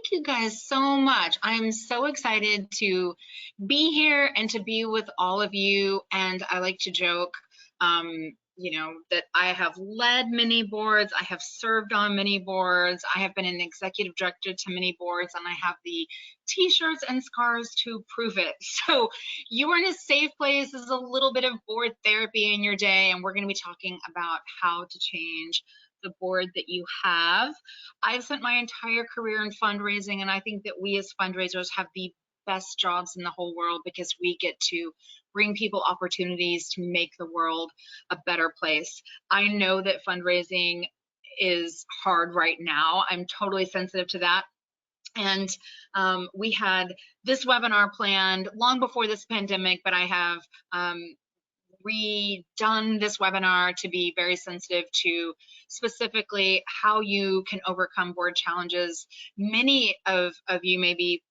Thank you guys so much. I'm so excited to be here and to be with all of you. And I like to joke, that I have led many boards, I have served on many boards, I have been an executive director to many boards, and I have the t-shirts and scars to prove it. So you are in a safe place. This is a little bit of board therapy in your day, and we're going to be talking about how to change the board that you have. I've spent my entire career in fundraising, and I think that we as fundraisers have the best jobs in the whole world because we get to bring people opportunities to make the world a better place. I know that fundraising is hard right now. I'm totally sensitive to that. And we had this webinar planned long before this pandemic, but I have redone this webinar to be very sensitive to specifically how you can overcome board challenges. Many of you may be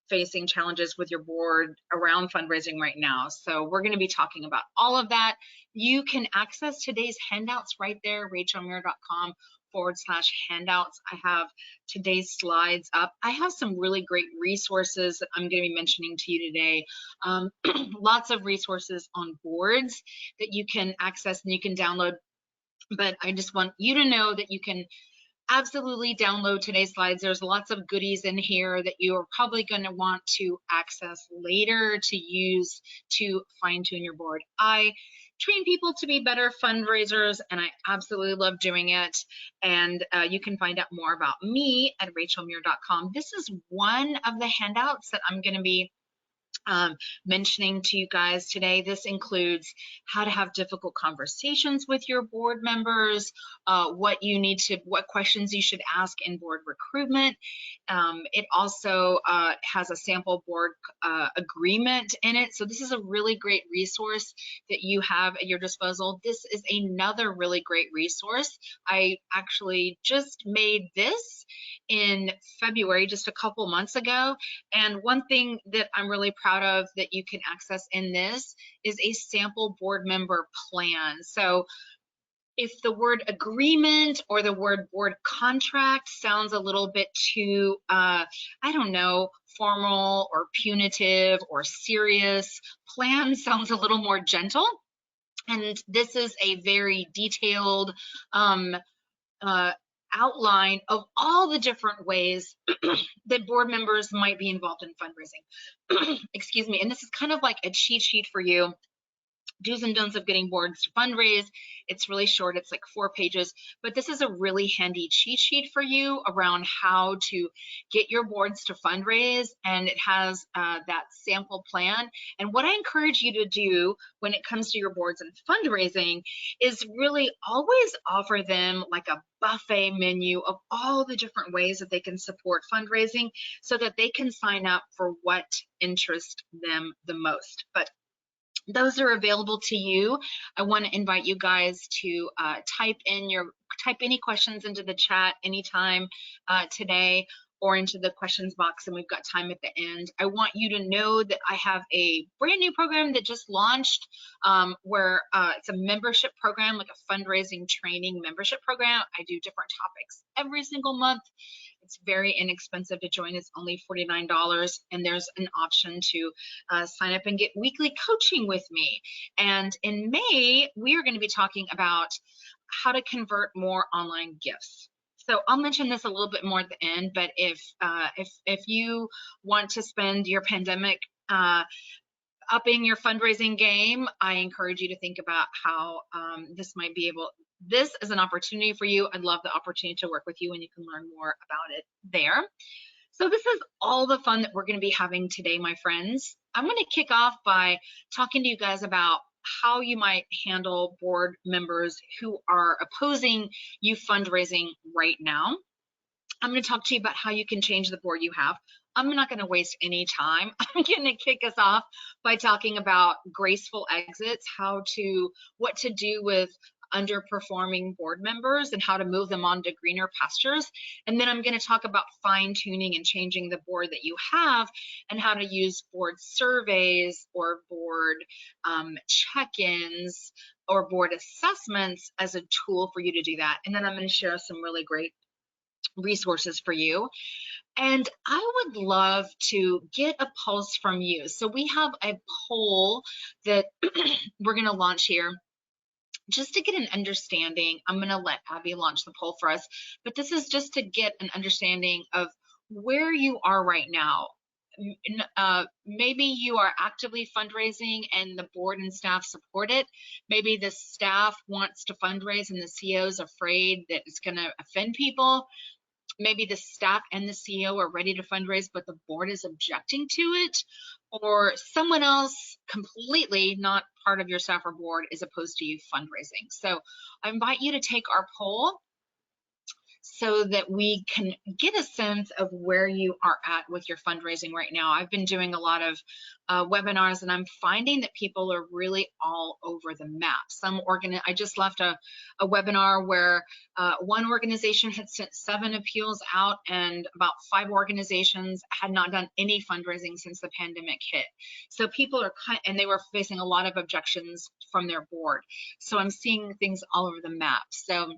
facing challenges with your board around fundraising right now. So we're going to be talking about all of that. You can access today's handouts right there, rachelmuir.com/handouts. I have today's slides up. I have some really great resources that I'm going to be mentioning to you today. Lots of resources on boards that you can access and you can download. But I just want you to know that you can absolutely download today's slides. There's lots of goodies in here that you are probably going to want to access later to use to fine-tune your board. I train people to be better fundraisers, and I absolutely love doing it. And you can find out more about me at rachelmuir.com. This is one of the handouts that I'm going to be mentioning to you guys today. This includes how to have difficult conversations with your board members, what questions you should ask in board recruitment. It also has a sample board agreement in it. So this is a really great resource that you have at your disposal. This is another really great resource. I actually just made this in February, just a couple months ago. And one thing that I'm really proud of that you can access in this is a sample board member plan. So if the word agreement or the word board contract sounds a little bit too, I don't know, formal or punitive or serious, plan sounds a little more gentle. And this is a very detailed outline of all the different ways that board members might be involved in fundraising. Excuse me. And this is kind of like a cheat sheet for you. Do's and don'ts of getting boards to fundraise. It's really short, it's like 4 pages, but this is a really handy cheat sheet for you around how to get your boards to fundraise, and it has that sample plan. And what I encourage you to do when it comes to your boards and fundraising is really always offer them like a buffet menu of all the different ways that they can support fundraising so that they can sign up for what interests them the most. But those are available to you. I want to invite you guys to type any questions into the chat anytime today, or into the questions box, and we've got time at the end. I want you to know that I have a brand new program that just launched where it's a membership program, like a fundraising training membership program. I do different topics every single month. It's very inexpensive to join. It's only $49, and there's an option to sign up and get weekly coaching with me. And in May, we are going to be talking about how to convert more online gifts. So I'll mention this a little bit more at the end, but if you want to spend your pandemic upping your fundraising game, I encourage you to think about how this is an opportunity for you. I'd love the opportunity to work with you, and you can learn more about it there. So this is all the fun that we're going to be having today, my friends. I'm going to kick off by talking to you guys about how you might handle board members who are opposing you fundraising right now. I'm going to talk to you about how you can change the board you have. I'm not going to waste any time. I'm going to kick us off by talking about graceful exits, what to do with underperforming board members and how to move them on to greener pastures. And then I'm going to talk about fine-tuning and changing the board that you have and how to use board surveys or board check-ins or board assessments as a tool for you to do that. And then I'm going to share some really great resources for you. And I would love to get a pulse from you. So we have a poll that we're going to launch here just to get an understanding. I'm going to let Abby launch the poll for us, but this is just to get an understanding of where you are right now. Maybe you are actively fundraising and the board and staff support it. Maybe the staff wants to fundraise and the CEO is afraid that it's going to offend people. Maybe the staff and the CEO are ready to fundraise, but the board is objecting to it, or someone else completely not part of your staff or board is opposed to you fundraising. So I invite you to take our poll so that we can get a sense of where you are at with your fundraising right now. I've been doing a lot of webinars, and I'm finding that people are really all over the map. I just left a webinar where one organization had sent 7 appeals out, and about 5 organizations had not done any fundraising since the pandemic hit. So people are and they were facing a lot of objections from their board. So I'm seeing things all over the map. So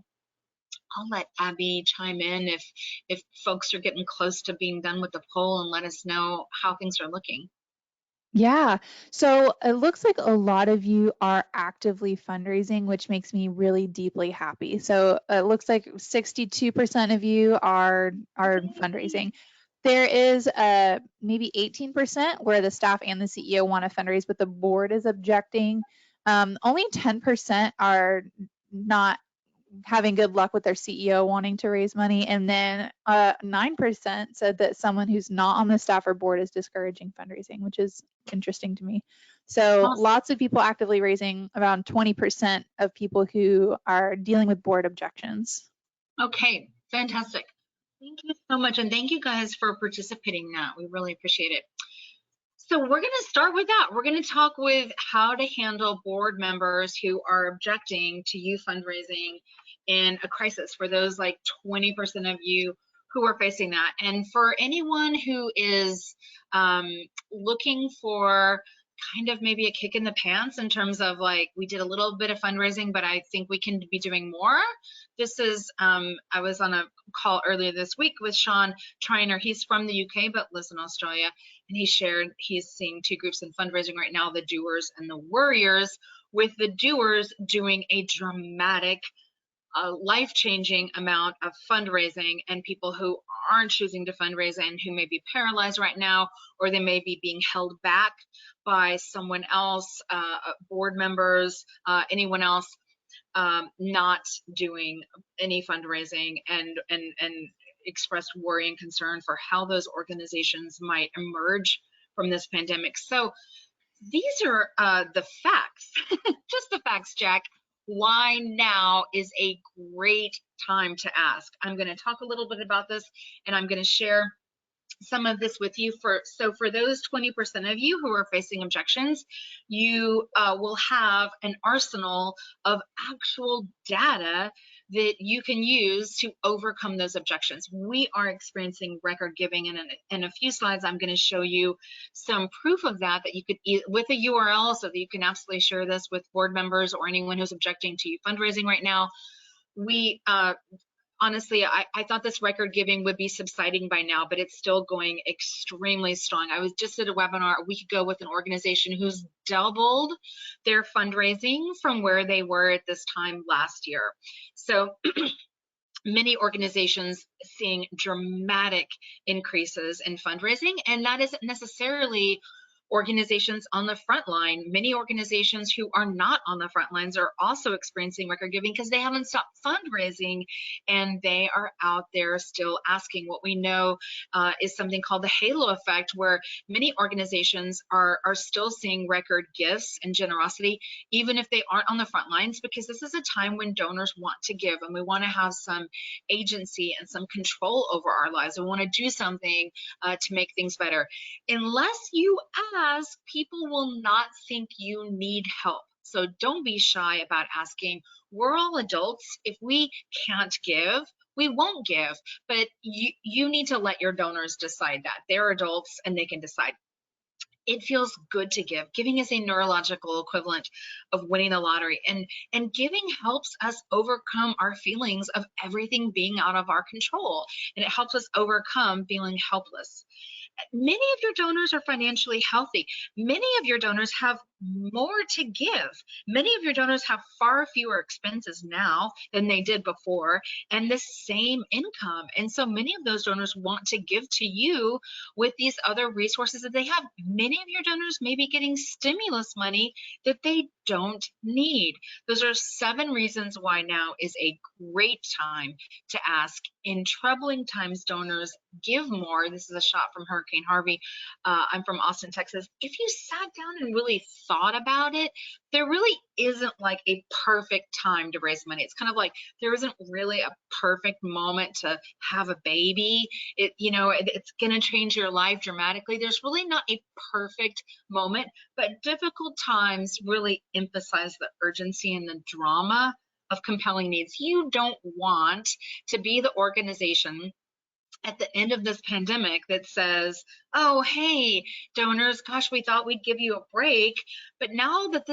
I'll let Abby chime in if folks are getting close to being done with the poll, and let us know how things are looking. Yeah, so it looks like a lot of you are actively fundraising, which makes me really deeply happy. So it looks like 62% of you are fundraising. There is maybe 18% where the staff and the CEO want to fundraise, but the board is objecting. Only 10% are not having good luck with their CEO wanting to raise money. And then 9% said that someone who's not on the staff or board is discouraging fundraising, which is interesting to me. So Awesome. lots of people actively raising, around 20% of people who are dealing with board objections. Okay, fantastic. Thank you so much. And thank you guys for participating in that. We really appreciate it. So we're going to start with that. We're going to talk with how to handle board members who are objecting to you fundraising in a crisis, for those like 20% of you who are facing that. And for anyone who is looking for kind of maybe a kick in the pants in terms of like, we did a little bit of fundraising, but I think we can be doing more. This is, I was on a call earlier this week with Sean Triner. He's from the UK, but lives in Australia. And he shared he's seeing 2 groups in fundraising right now, the doers and the worriers, with the doers doing a dramatic, life-changing amount of fundraising, and people who aren't choosing to fundraise and who may be paralyzed right now, or they may be being held back by someone else, board members, anyone else, not doing any fundraising, and expressed worry and concern for how those organizations might emerge from this pandemic. So these are the facts, just the facts, Jack. Why now is a great time to ask. I'm going to talk a little bit about this, and I'm going to share some of this with you. So for those 20% of you who are facing objections, you will have an arsenal of actual data that you can use to overcome those objections. We are experiencing record giving, and in a few slides I'm going to show you some proof of that you could, with a URL, so that you can absolutely share this with board members or anyone who's objecting to you fundraising right now. We honestly, I thought this record giving would be subsiding by now, but it's still going extremely strong. I was just at a webinar a week ago with an organization who's doubled their fundraising from where they were at this time last year. So many organizations seeing dramatic increases in fundraising, and that isn't necessarily organizations on the front line. Many organizations who are not on the front lines are also experiencing record giving because they haven't stopped fundraising, and they are out there still asking. What we know is something called the halo effect, where many organizations are still seeing record gifts and generosity, even if they aren't on the front lines, because this is a time when donors want to give, and we want to have some agency and some control over our lives. We want to do something to make things better. Unless you ask, people will not think you need help. So don't be shy about asking. We're all adults. If we can't give, we won't give. But you need to let your donors decide that. They're adults and they can decide. It feels good to give. Giving is a neurological equivalent of winning the lottery, and giving helps us overcome our feelings of everything being out of our control, and it helps us overcome feeling helpless. Many of your donors are financially healthy. Many of your donors have more to give. Many of your donors have far fewer expenses now than they did before, and the same income. And so many of those donors want to give to you with these other resources that they have. Many of your donors may be getting stimulus money that they don't need. Those are 7 reasons why now is a great time to ask. In troubling times, donors give more. This is a shot from Hurricane Harvey. I'm from Austin, Texas. If you sat down and really thought about it, there really isn't like a perfect time to raise money. It's kind of like there isn't really a perfect moment to have a baby. It's going to change your life dramatically. There's really not a perfect moment, but difficult times really emphasize the urgency and the drama of compelling needs. You don't want to be the organization at the end of this pandemic that says, oh, hey, donors, gosh, we thought we'd give you a break, but now that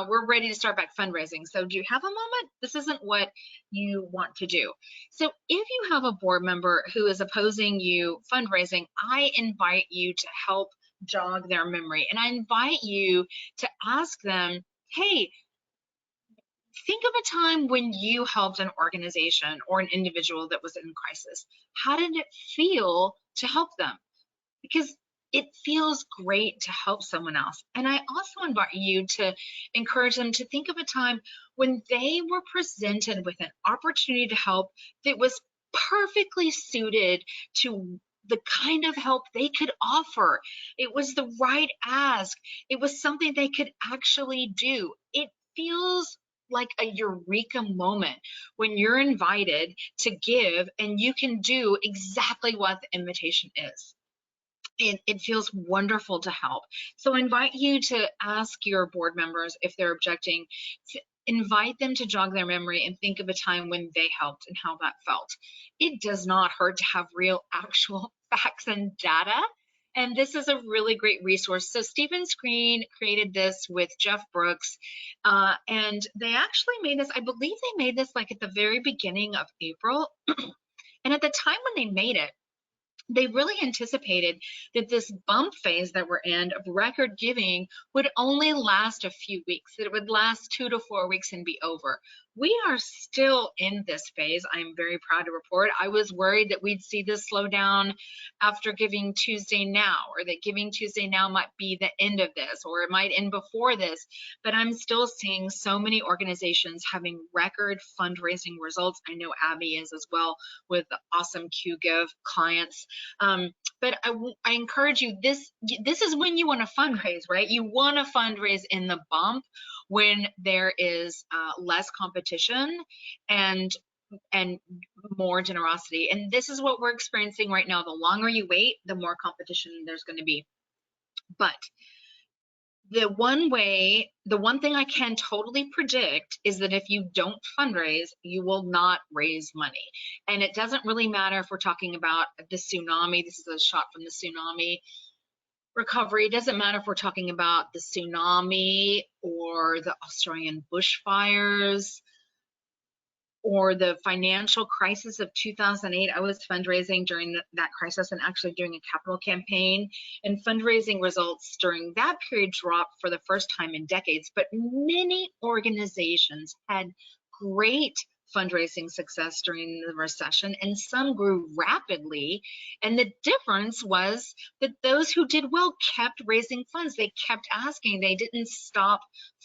we're ready to start back fundraising, so do you have a moment? This isn't what you want to do. So if you have a board member who is opposing you fundraising, I invite you to help jog their memory, and I invite you to ask them, hey, think of a time when you helped an organization or an individual that was in crisis. How did it feel to help them? Because it feels great to help someone else. And I also invite you to encourage them to think of a time when they were presented with an opportunity to help that was perfectly suited to the kind of help they could offer. It was the right ask. It was something they could actually do. It feels like a eureka moment when you're invited to give and you can do exactly what the invitation is. It feels wonderful to help. So I invite you to ask your board members if they're objecting, to invite them to jog their memory and think of a time when they helped and how that felt. It does not hurt to have real actual facts and data. And this is a really great resource. So Stephen Screen created this with Jeff Brooks, and they actually made this, I believe they made this like at the very beginning of April. And at the time when they made it, they really anticipated that this bump phase that we're in of record giving would only last a few weeks, that it would last 2 to 4 weeks and be over. We are still in this phase. I'm very proud to report. I was worried that we'd see this slow down after Giving Tuesday Now, or that Giving Tuesday Now might be the end of this, or it might end before this, but I'm still seeing so many organizations having record fundraising results. I know Abby is as well, with the awesome QGive clients. But I encourage you, this is when you want to fundraise, right? You want to fundraise in the bump when there is less competition and more generosity. And this is what we're experiencing right now. The longer you wait, the more competition there's going to be. But the one thing I can totally predict is that if you don't fundraise, you will not raise money. And it doesn't really matter if we're talking about the tsunami. This is a shot from the tsunami recovery. It doesn't matter if we're talking about the tsunami or the Australian bushfires or the financial crisis of 2008. I was fundraising during that crisis and actually doing a capital campaign, and fundraising results during that period dropped for the first time in decades. But many organizations had great fundraising success during the recession, and some grew rapidly. And the difference was that those who did well kept raising funds. They kept asking. They didn't stop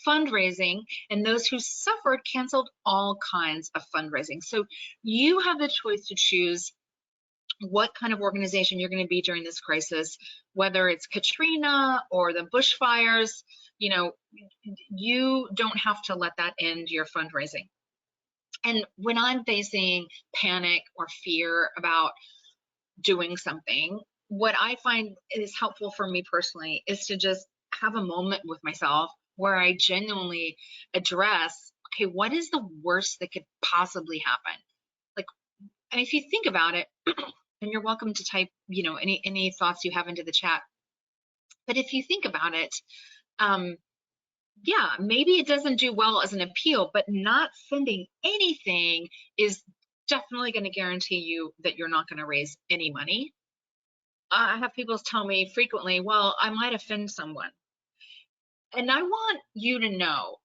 fundraising, and those who suffered canceled all kinds of fundraising. So you have the choice to choose what kind of organization you're going to be during this crisis, whether it's Katrina or the bushfires. You don't have to let that end your fundraising. And when I'm facing panic or fear about doing something, what I find is helpful for me personally is to just have a moment with myself where I genuinely address, okay, what is the worst that could possibly happen? Like, and if you think about it, and you're welcome to type, any thoughts you have into the chat. But if you think about it, yeah, maybe it doesn't do well as an appeal, but not sending anything is definitely going to guarantee you that you're not going to raise any money. I have people tell me frequently, well, I might offend someone. And I want you to know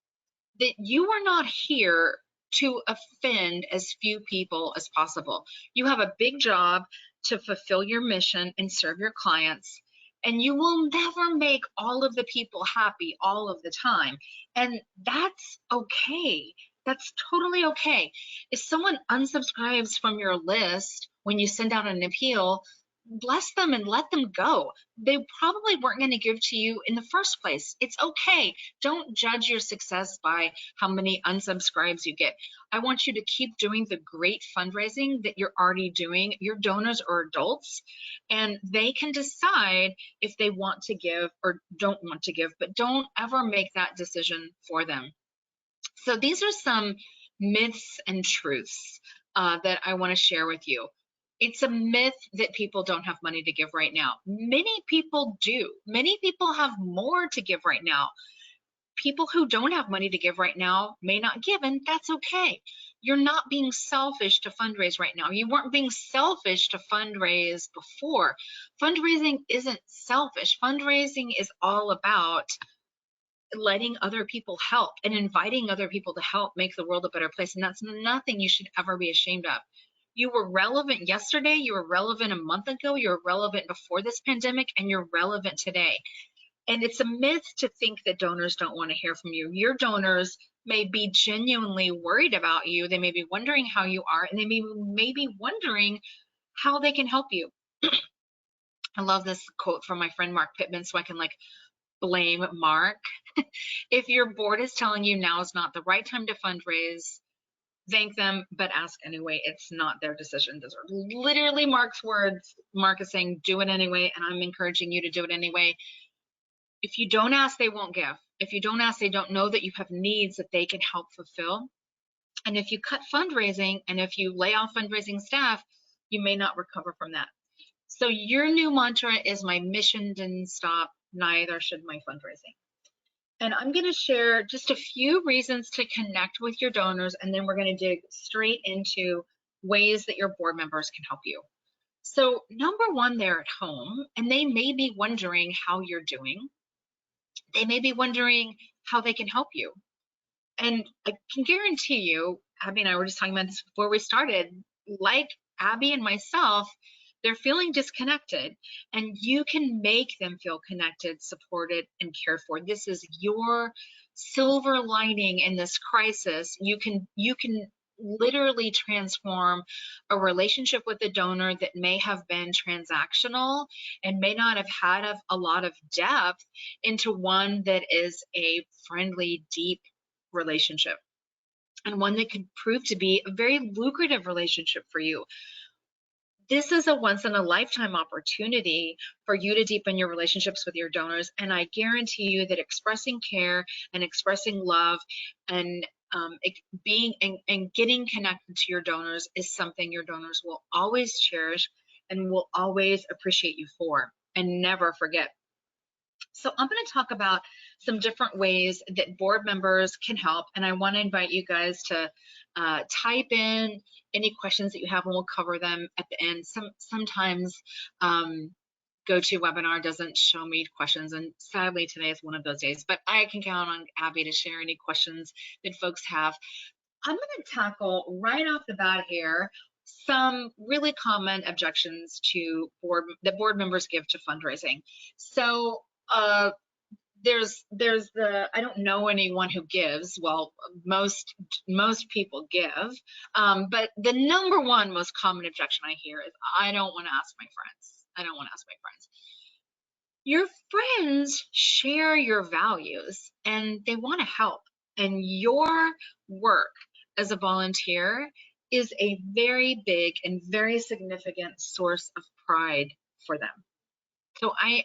that you are not here to offend as few people as possible. You have a big job to fulfill your mission and serve your clients, and you will never make all of the people happy all of the time. And that's okay. That's totally okay. If someone unsubscribes from your list when you send out an appeal, bless them and let them go. They probably weren't going to give to you in the first place. It's okay. Don't judge your success by how many unsubscribes you get. I want you to keep doing the great fundraising that you're already doing. Your donors are adults, and they can decide if they want to give or don't want to give, but don't ever make that decision for them. So these are some myths and truths that I want to share with you. It's a myth that people don't have money to give right now. Many people do. Many people have more to give right now. People who don't have money to give right now may not give, and that's okay. You're not being selfish to fundraise right now. You weren't being selfish to fundraise before. Fundraising isn't selfish. Fundraising is all about letting other people help and inviting other people to help make the world a better place. And that's nothing you should ever be ashamed of. You were relevant yesterday, you were relevant a month ago, you were relevant before this pandemic, and you're relevant today. And it's a myth to think that donors don't want to hear from you. Your donors may be genuinely worried about you. They may be wondering how you are, and they may be wondering how they can help you. I love this quote from my friend Mark Pittman, so I can blame Mark. If your board is telling you now is not the right time to fundraise, thank them, but ask anyway. It's not their decision. Those are literally Mark's words. Mark is saying, do it anyway, and I'm encouraging you to do it anyway. If you don't ask, they won't give. If you don't ask, they don't know that you have needs that they can help fulfill. And if you cut fundraising and if you lay off fundraising staff, you may not recover from that. So your new mantra is, my mission didn't stop, neither should my fundraising. And I'm going to share just a few reasons to connect with your donors, and then we're going to dig straight into ways that your board members can help you. So number one, they're at home, and they may be wondering how you're doing. They may be wondering how they can help you. And I can guarantee you, Abby and I were just talking about this before we started, like Abby and myself, they're feeling disconnected, and you can make them feel connected, supported, and cared for. This is your silver lining in this crisis. You can literally transform a relationship with a donor that may have been transactional and may not have had a lot of depth into one that is a friendly, deep relationship, and one that could prove to be a very lucrative relationship for you. This is a once in a lifetime opportunity for you to deepen your relationships with your donors. And I guarantee you that expressing care and expressing love and getting connected to your donors is something your donors will always cherish and will always appreciate you for, and never forget. So I'm going to talk about some different ways that board members can help, and I want to invite you guys to type in any questions that you have, and we'll cover them at the end. Sometimes GoToWebinar doesn't show me questions, and sadly today is one of those days, but I can count on Abby to share any questions that folks have. I'm going to tackle right off the bat here some really common objections to board members give to fundraising. So there's the, I don't know anyone who gives. Well, most people give, but the number one most common objection I hear is, I don't want to ask my friends. I don't want to ask my friends. Your friends share your values and they want to help, and your work as a volunteer is a very big and very significant source of pride for them. So I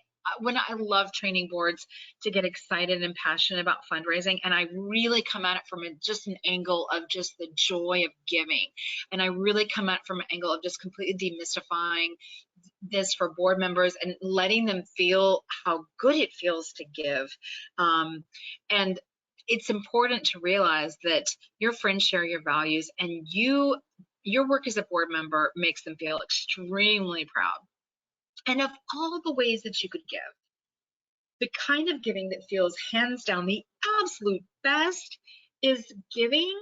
love training boards to get excited and passionate about fundraising, and I really come at it from just an angle of just the joy of giving, and I really come at it from an angle of just completely demystifying this for board members and letting them feel how good it feels to give. And it's important to realize that your friends share your values, and your work as a board member makes them feel extremely proud. And of all the ways that you could give, the kind of giving that feels hands down the absolute best is giving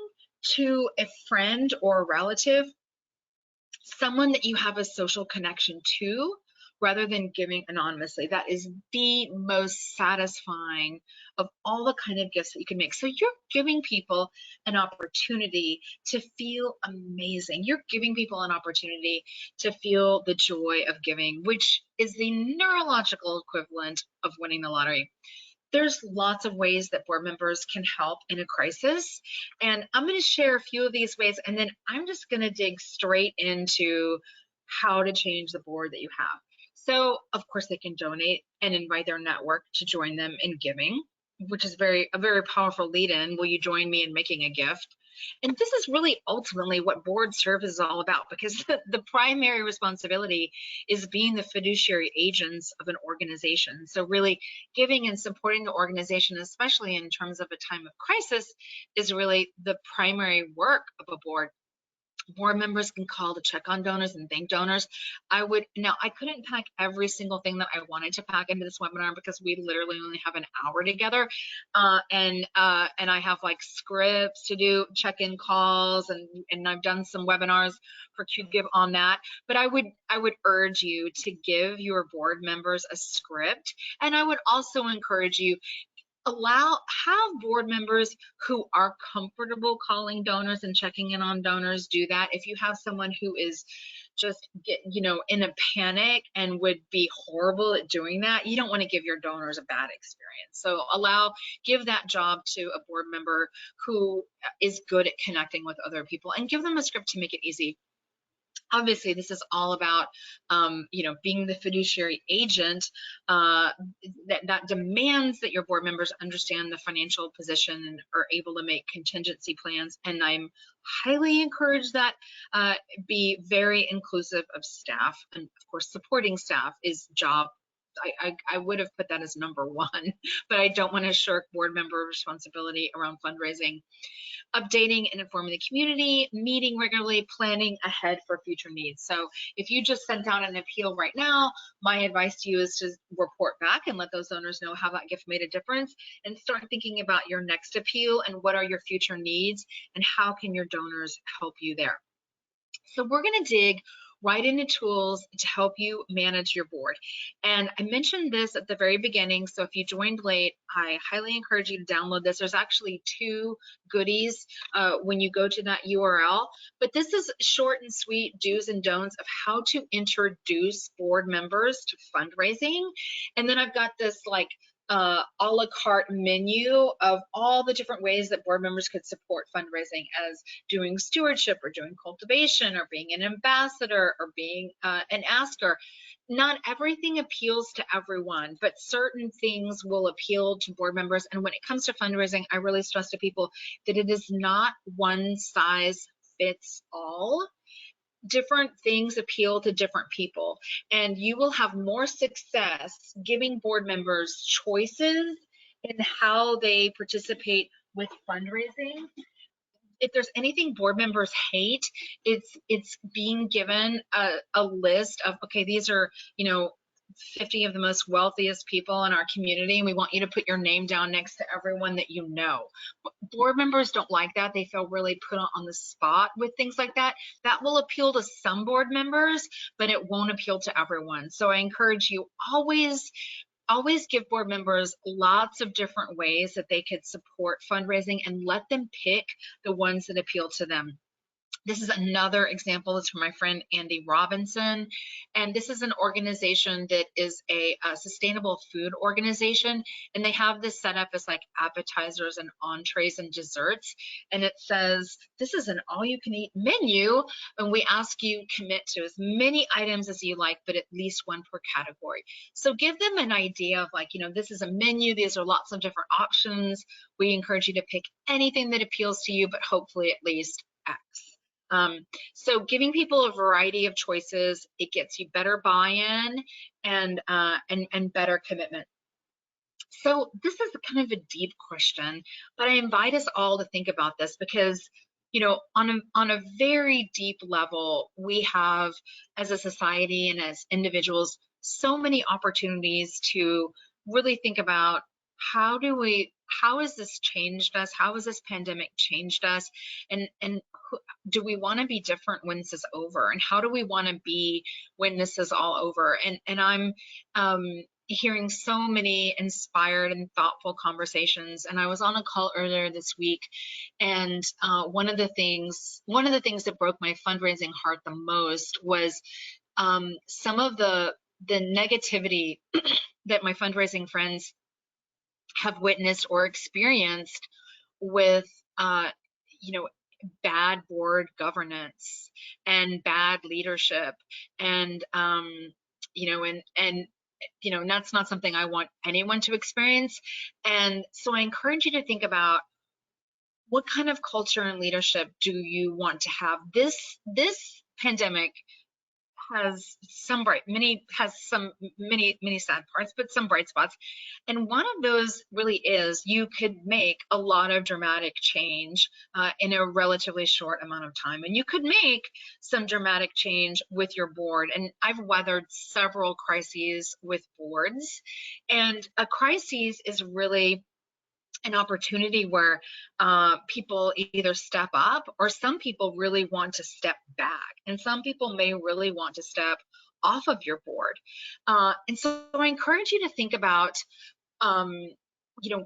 to a friend or a relative, someone that you have a social connection to, rather than giving anonymously. That is the most satisfying of all the kind of gifts that you can make. So you're giving people an opportunity to feel amazing. You're giving people an opportunity to feel the joy of giving, which is the neurological equivalent of winning the lottery. There's lots of ways that board members can help in a crisis, and I'm going to share a few of these ways, and then I'm just going to dig straight into how to change the board that you have. So of course they can donate and invite their network to join them in giving, which is a very powerful lead-in. Will you join me in making a gift? And this is really ultimately what board service is all about, because the primary responsibility is being the fiduciary agents of an organization. So really giving and supporting the organization, especially in terms of a time of crisis, is really the primary work of a board. Board members can call to check on donors and thank donors. I couldn't pack every single thing that I wanted to pack into this webinar because we literally only have an hour together, and I have like scripts to do, check-in calls, and I've done some webinars for QGIve on that. But I would urge you to give your board members a script, and I would also encourage you, have board members who are comfortable calling donors and checking in on donors do that. If you have someone who is just in a panic and would be horrible at doing that, you don't want to give your donors a bad experience. So give that job to a board member who is good at connecting with other people, and give them a script to make it easy. Obviously, this is all about, being the fiduciary agent that demands that your board members understand the financial position and are able to make contingency plans. And I'm highly encourage that be very inclusive of staff, and of course, supporting staff is job. I would have put that as number one, but I don't want to shirk board member responsibility around fundraising. Updating and informing the community, meeting regularly, planning ahead for future needs. So if you just sent out an appeal right now, my advice to you is to report back and let those donors know how that gift made a difference, and start thinking about your next appeal and what are your future needs and how can your donors help you there. So we're going to dig right into tools to help you manage your board. And I mentioned this at the very beginning, so if you joined late, I highly encourage you to download this. There's actually 2 goodies when you go to that URL, but this is short and sweet do's and don'ts of how to introduce board members to fundraising. And then I've got this like a la carte menu of all the different ways that board members could support fundraising, as doing stewardship or doing cultivation or being an ambassador or being an asker. Not everything appeals to everyone, but certain things will appeal to board members. And when it comes to fundraising, I really stress to people that it is not one size fits all. Different things appeal to different people, and you will have more success giving board members choices in how they participate with fundraising. If there's anything board members hate, it's being given a list of, okay, these are 50 of the most wealthiest people in our community, and we want you to put your name down next to everyone that you know. Board members don't like that. They feel really put on the spot with things like that. That will appeal to some board members, but it won't appeal to everyone. So I encourage you, always give board members lots of different ways that they could support fundraising, and let them pick the ones that appeal to them. This is another example. It's from my friend Andy Robinson, and this is an organization that is a sustainable food organization, and they have this set up as like appetizers and entrees and desserts, and it says this is an all-you-can-eat menu, and we ask you commit to as many items as you like, but at least 1 per category. So give them an idea of like, this is a menu, these are lots of different options. We encourage you to pick anything that appeals to you, but hopefully at least X. So giving people a variety of choices, it gets you better buy-in and better commitment. So this is kind of a deep question, but I invite us all to think about this because, you know, on a very deep level, we have as a society and as individuals so many opportunities to really think about how has this changed us? How has this pandemic changed us? And do we want to be different when this is over? And how do we want to be when this is all over? And I'm hearing so many inspired and thoughtful conversations. And I was on a call earlier this week, and one of the things that broke my fundraising heart the most was some of the negativity that my fundraising friends have witnessed or experienced with you know, bad board governance and bad leadership, and you know, and you know, that's not something I want anyone to experience. And so I encourage you to think about what kind of culture and leadership do you want to have. This pandemic has some many sad parts, but some bright spots. And one of those really is you could make a lot of dramatic change in a relatively short amount of time. And you could make some dramatic change with your board. And I've weathered several crises with boards. And a crisis is really an opportunity where people either step up, or some people really want to step back, and some people may really want to step off of your board. And so I encourage you to think about you know,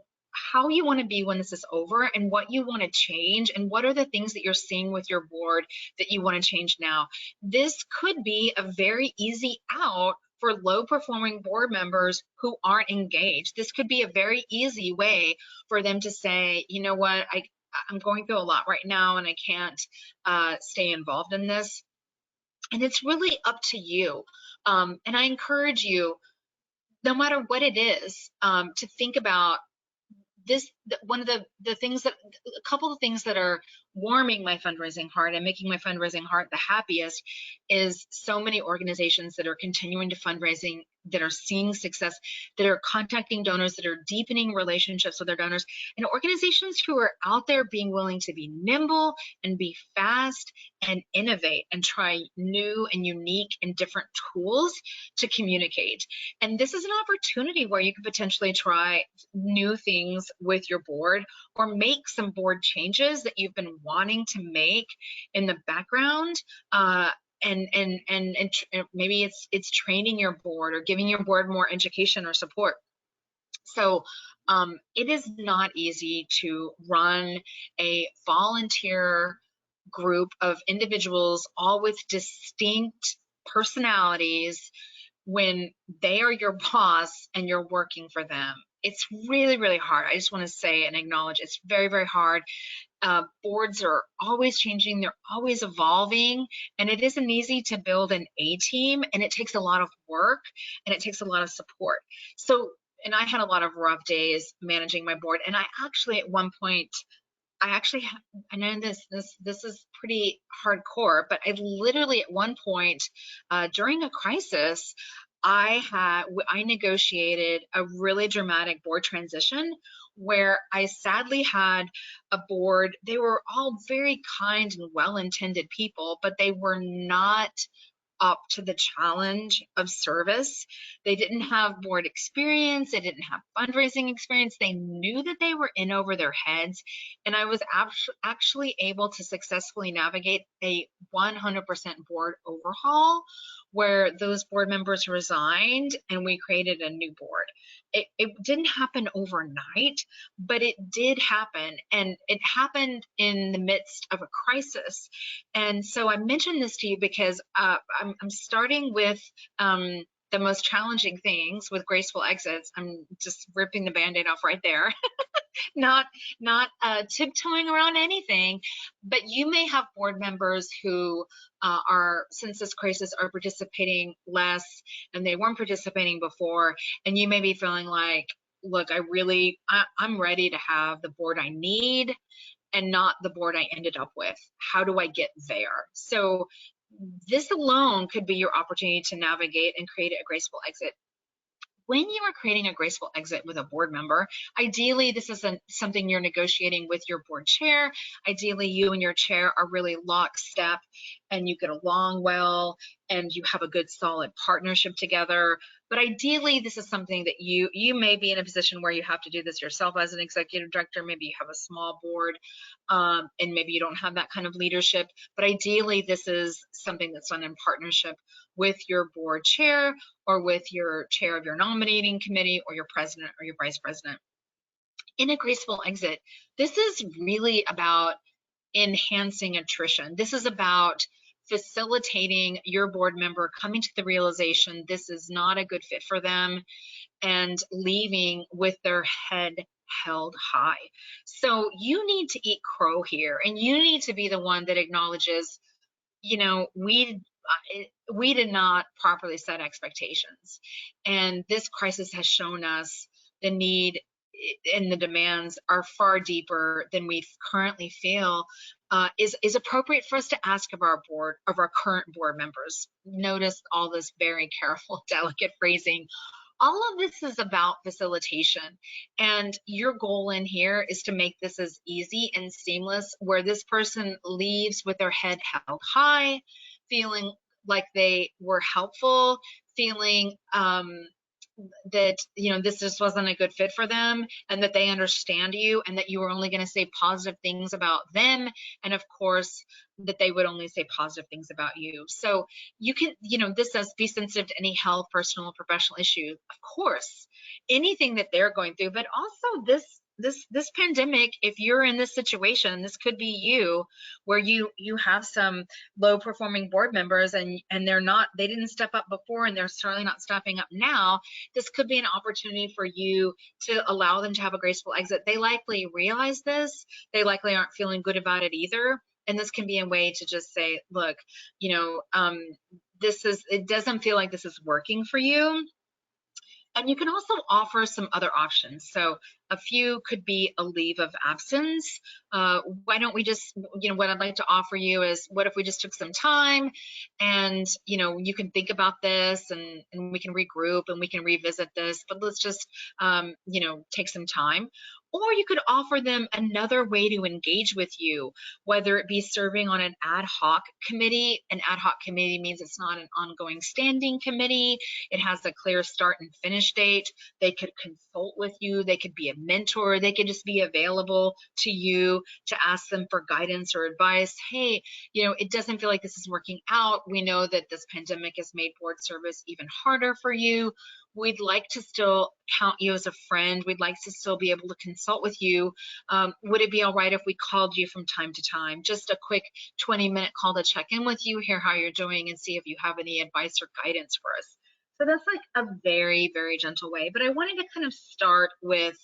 how you want to be when this is over, and what you want to change, and what are the things that you're seeing with your board that you want to change now. This could be a very easy out for low performing board members who aren't engaged. This could be a very easy way for them to say, you know what, I'm going through a lot right now and I can't stay involved in this. And it's really up to you. And I encourage you, no matter what it is, to think about this. One of the things that, a couple of things that are warming my fundraising heart and making my fundraising heart the happiest is so many organizations that are continuing to fundraising, that are seeing success, that are contacting donors, that are deepening relationships with their donors, and organizations who are out there being willing to be nimble and be fast and innovate and try new and unique and different tools to communicate. And this is an opportunity where you could potentially try new things with your board, or make some board changes that you've been wanting to make in the background. And maybe it's training your board or giving your board more education or support. So it is not easy to run a volunteer group of individuals, all with distinct personalities, when they are your boss and you're working for them. It's really, really hard. I just want to say and acknowledge it's very, very hard. Boards are always changing, they're always evolving, and it isn't easy to build an A team, and it takes a lot of work and it takes a lot of support. So, and I had a lot of rough days managing my board, and I actually at one point, I know this is pretty hardcore, but I literally at one point during a crisis, I negotiated a really dramatic board transition where I sadly had a board. They were all very kind and well-intended people, but they were not up to the challenge of service. They didn't have board experience. They didn't have fundraising experience. They knew that they were in over their heads. And I was actually able to successfully navigate a 100% board overhaul where those board members resigned and we created a new board. It didn't happen overnight, but it did happen, and it happened in the midst of a crisis. And so I mentioned this to you because I'm starting with the most challenging things with Graceful Exits. I'm just ripping the Band-Aid off right there. not tiptoeing around anything, but you may have board members who are, since this crisis, are participating less and they weren't participating before, and you may be feeling like, look, I'm ready to have the board I need, and not the board I ended up with. How do I get there? So this alone could be your opportunity to navigate and create a graceful exit. When you are creating a graceful exit with a board member, ideally this isn't something you're negotiating with your board chair. Ideally, you and your chair are really lockstep and you get along well and you have a good solid partnership together. But ideally, this is something that you may be in a position where you have to do this yourself as an executive director. Maybe you have a small board and maybe you don't have that kind of leadership. But ideally, this is something that's done in partnership with your board chair or with your chair of your nominating committee or your president or your vice president. In a graceful exit, this is really about enhancing attrition. This is about facilitating your board member coming to the realization this is not a good fit for them and leaving with their head held high. So you need to eat crow here, and you need to be the one that acknowledges, you know, we did not properly set expectations, and this crisis has shown us the need and the demands are far deeper than we currently feel is appropriate for us to ask of our board, of our current board members. Notice all this very careful, delicate phrasing. All of this is about facilitation, and your goal in here is to make this as easy and seamless where this person leaves with their head held high, feeling like they were helpful, feeling that, you know, this just wasn't a good fit for them, and that they understand you, and that you are only going to say positive things about them, and of course that they would only say positive things about you. So you can, you know, this says be sensitive to any health, personal, or professional issue, of course, anything that they're going through, but also this pandemic, if you're in this situation, this could be you, where you have some low performing board members and they didn't step up before, and they're certainly not stepping up now. This could be an opportunity for you to allow them to have a graceful exit. They likely realize this. They likely aren't feeling good about it either. And this can be a way to just say, look, you know, it doesn't feel like this is working for you. And you can also offer some other options. So a few could be a leave of absence. Why don't we just, you know, what I'd like to offer you is, what if we just took some time and, you know, you can think about this and we can regroup and we can revisit this, but let's just, you know, take some time. Or you could offer them another way to engage with you, whether it be serving on an ad hoc committee. An ad hoc committee means it's not an ongoing standing committee. It has a clear start and finish date. They could consult with you. They could be a mentor. They could just be available to you to ask them for guidance or advice. Hey, you know, it doesn't feel like this is working out. We know that this pandemic has made board service even harder for you. We'd like to still count you as a friend. We'd like to still be able to consult with you. Would it be all right if we called you from time to time? Just a quick 20-minute call to check in with you, hear how you're doing, and see if you have any advice or guidance for us. So that's like a very, very gentle way. But I wanted to kind of start with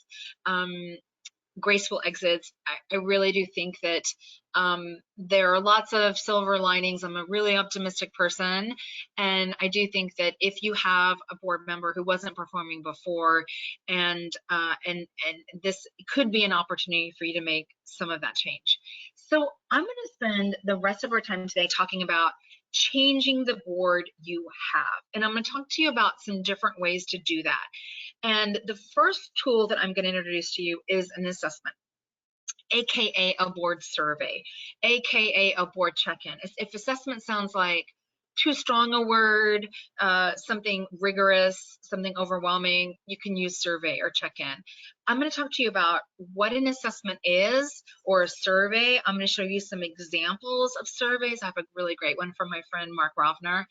graceful exits. I really do think that there are lots of silver linings. I'm a really optimistic person, and I do think that if you have a board member who wasn't performing before, and this could be an opportunity for you to make some of that change. So I'm going to spend the rest of our time today talking about changing the board you have, and I'm going to talk to you about some different ways to do that. And the first tool that I'm going to introduce to you is an assessment, AKA a board survey, AKA a board check-in. If assessment sounds like too strong a word, something rigorous, something overwhelming, you can use survey or check-in. I'm going to talk to you about what an assessment is, or a survey. I'm going to show you some examples of surveys. I have a really great one from my friend Mark Rovner.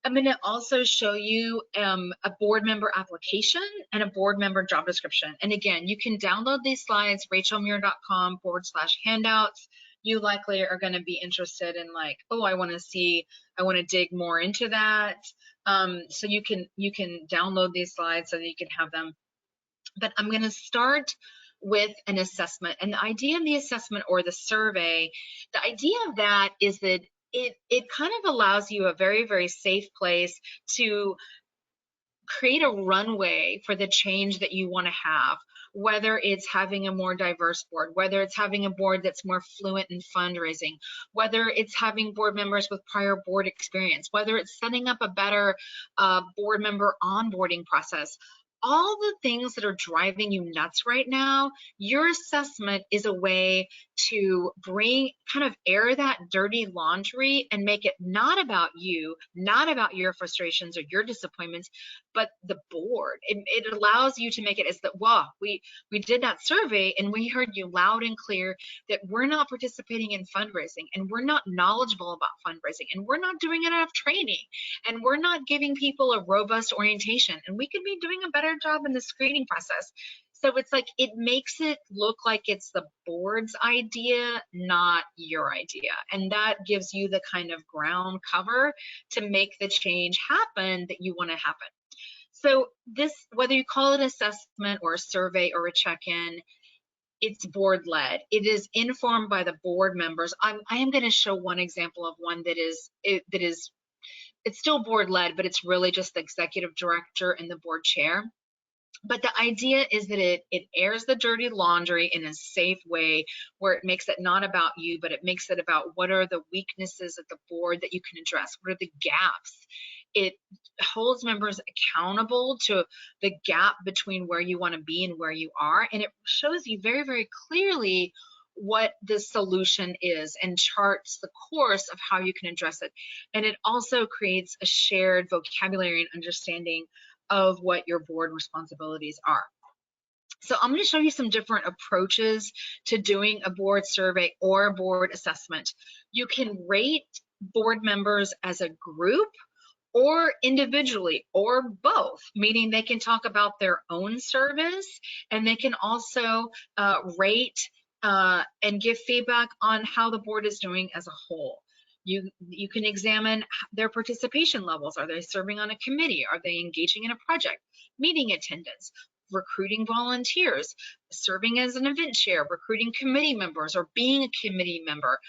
I'm going to also show you a board member application and a board member job description. And again, you can download these slides, rachelmuir.com/handouts. You likely are going to be interested in, like, oh, I want to dig more into that. So you can download these slides so that you can have them. But I'm going to start with an assessment. And the idea of the assessment or the survey, the idea of that is that it kind of allows you a very, very safe place to create a runway for the change that you want to have, whether it's having a more diverse board, whether it's having a board that's more fluent in fundraising, whether it's having board members with prior board experience, whether it's setting up a better board member onboarding process. All the things that are driving you nuts right now, your assessment is a way to kind of air that dirty laundry and make it not about you, not about your frustrations or your disappointments, but the board. It allows you to make it as that, wow, we did that survey and we heard you loud and clear that we're not participating in fundraising and we're not knowledgeable about fundraising and we're not doing enough training and we're not giving people a robust orientation and we could be doing a better job in the screening process. So it's like, it makes it look like it's the board's idea, not your idea. And that gives you the kind of ground cover to make the change happen that you want to happen. So this, whether you call it assessment or a survey or a check-in, it's board led. It is informed by the board members. I am going to show one example of one that is it's still board led, but it's really just the executive director and the board chair. But the idea is that it airs the dirty laundry in a safe way where it makes it not about you, but it makes it about what are the weaknesses of the board that you can address, what are the gaps. It holds members accountable to the gap between where you want to be and where you are, and it shows you very, very clearly what the solution is and charts the course of how you can address it. And it also creates a shared vocabulary and understanding of what your board responsibilities are. So I'm going to show you some different approaches to doing a board survey or a board assessment. You can rate board members as a group or individually or both, meaning they can talk about their own service and they can also rate and give feedback on how the board is doing as a whole. You can examine their participation levels. Are they serving on a committee? Are they engaging in a project? Meeting attendance, recruiting volunteers, serving as an event chair, recruiting committee members or being a committee member,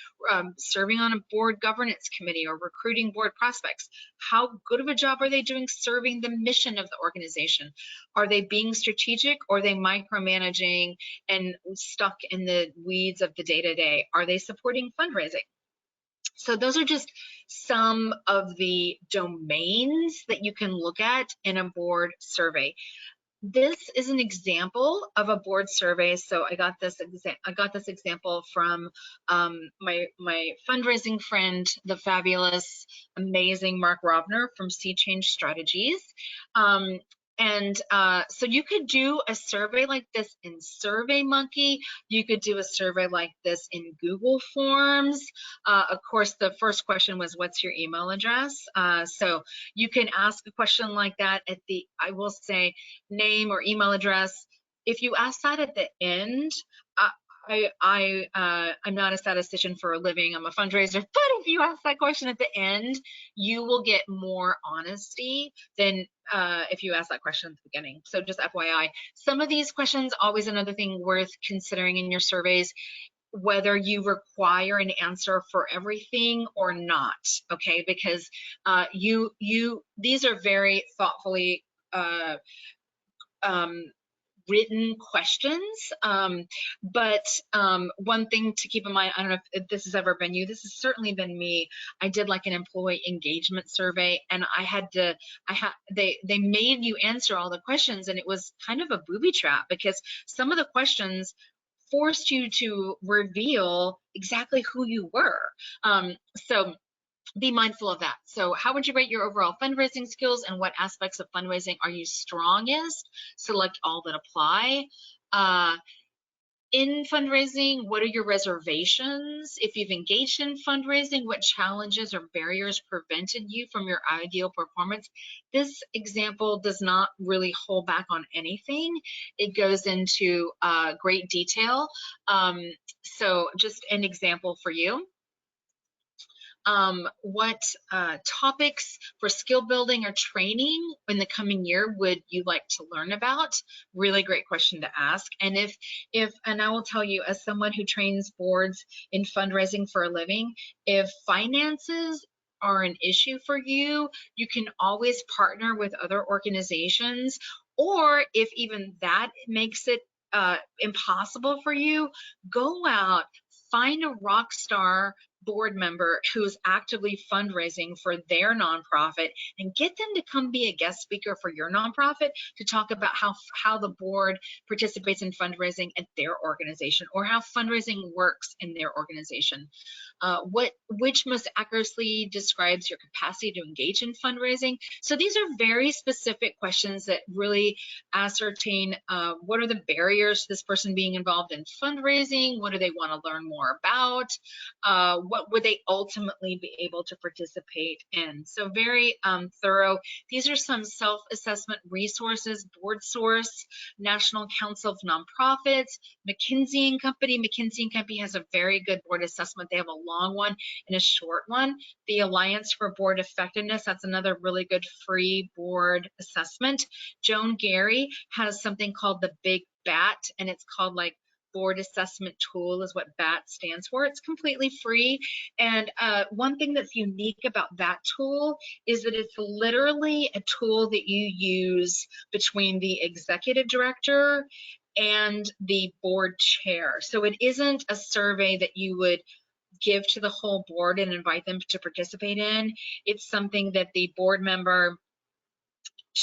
serving on a board governance committee or recruiting board prospects. How good of a job are they doing serving the mission of the organization? Are they being strategic or are they micromanaging and stuck in the weeds of the day-to-day? Are they supporting fundraising? So those are just some of the domains that you can look at in a board survey. This is an example of a board survey. So I got this example from my fundraising friend, the fabulous, amazing Mark Robner from Sea Change Strategies. So you could do a survey like this in SurveyMonkey. You could do a survey like this in Google Forms. Of course, the first question was, what's your email address? So you can ask a question like that at the, I will say, name or email address. If you ask that at the end, I'm not a statistician for a living, I'm a fundraiser, but if you ask that question at the end, you will get more honesty than if you ask that question at the beginning. So just FYI, some of these questions, always another thing worth considering in your surveys, whether you require an answer for everything or not, okay? Because these are very thoughtfully written questions, but one thing to keep in mind, I don't know if this has ever been you, this has certainly been me. I did like an employee engagement survey and they made you answer all the questions, and it was kind of a booby trap because some of the questions forced you to reveal exactly who you were. So be mindful of that. So how would you rate your overall fundraising skills and what aspects of fundraising are you strongest? Select all that apply. In fundraising, what are your reservations? If you've engaged in fundraising, what challenges or barriers prevented you from your ideal performance? This example does not really hold back on anything. It goes into great detail. So just an example for you. What topics for skill building or training in the coming year would you like to learn about? Really great question to ask. And and I will tell you, as someone who trains boards in fundraising for a living, if finances are an issue for you, you can always partner with other organizations, or if even that makes it impossible for you, go out, find a rock star board member who's actively fundraising for their nonprofit and get them to come be a guest speaker for your nonprofit to talk about how the board participates in fundraising at their organization, or how fundraising works in their organization. Which most accurately describes your capacity to engage in fundraising. So these are very specific questions that really ascertain what are the barriers to this person being involved in fundraising, what do they want to learn more about, what would they ultimately be able to participate in. So very thorough. These are some self-assessment resources: Board Source, National Council of Nonprofits, McKinsey & Company. McKinsey & Company has a very good board assessment. They have a long one and a short one. The Alliance for Board Effectiveness, that's another really good free board assessment. Joan Gary has something called the Big BAT, and it's called like Board Assessment Tool is what BAT stands for. It's completely free. And one thing that's unique about that tool is that it's literally a tool that you use between the executive director and the board chair. So it isn't a survey that you would give to the whole board and invite them to participate in. It's something that the board member,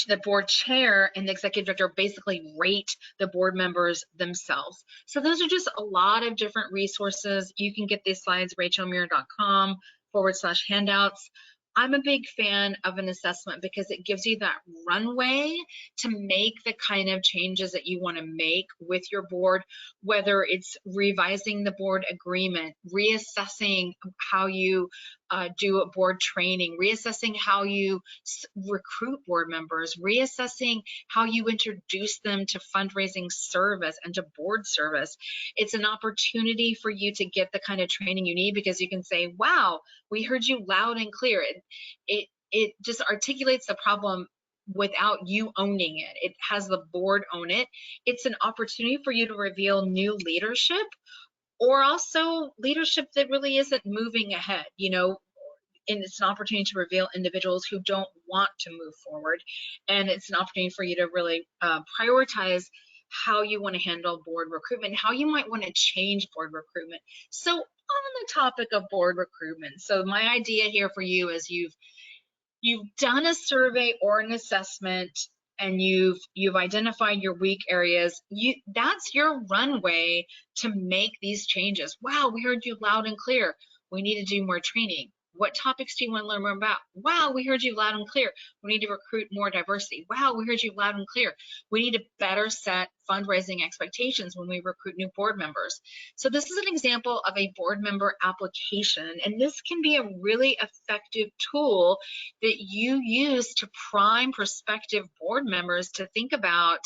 the board chair, and the executive director basically rate the board members themselves. So those are just a lot of different resources. You can get these slides, rachelmuir.com/handouts. I'm a big fan of an assessment because it gives you that runway to make the kind of changes that you want to make with your board, whether it's revising the board agreement, reassessing how you do a board training, reassessing how you recruit board members, reassessing how you introduce them to fundraising service and to board service. It's an opportunity for you to get the kind of training you need, because you can say, wow, we heard you loud and clear. It just articulates the problem without you owning it. It has the board own it. It's an opportunity for you to reveal new leadership, or also leadership that really isn't moving ahead, and it's an opportunity to reveal individuals who don't want to move forward. And it's an opportunity for you to really prioritize how you want to handle board recruitment, how you might want to change board recruitment. So on the topic of board recruitment, so my idea here for you is you've done a survey or an assessment, and you've identified your weak areas. That's your runway to make these changes. Wow, we heard you loud and clear. We need to do more training. What topics do you want to learn more about? Wow, we heard you loud and clear. We need to recruit more diversity. Wow, we heard you loud and clear. We need to better set fundraising expectations when we recruit new board members. So this is an example of a board member application, and this can be a really effective tool that you use to prime prospective board members to think about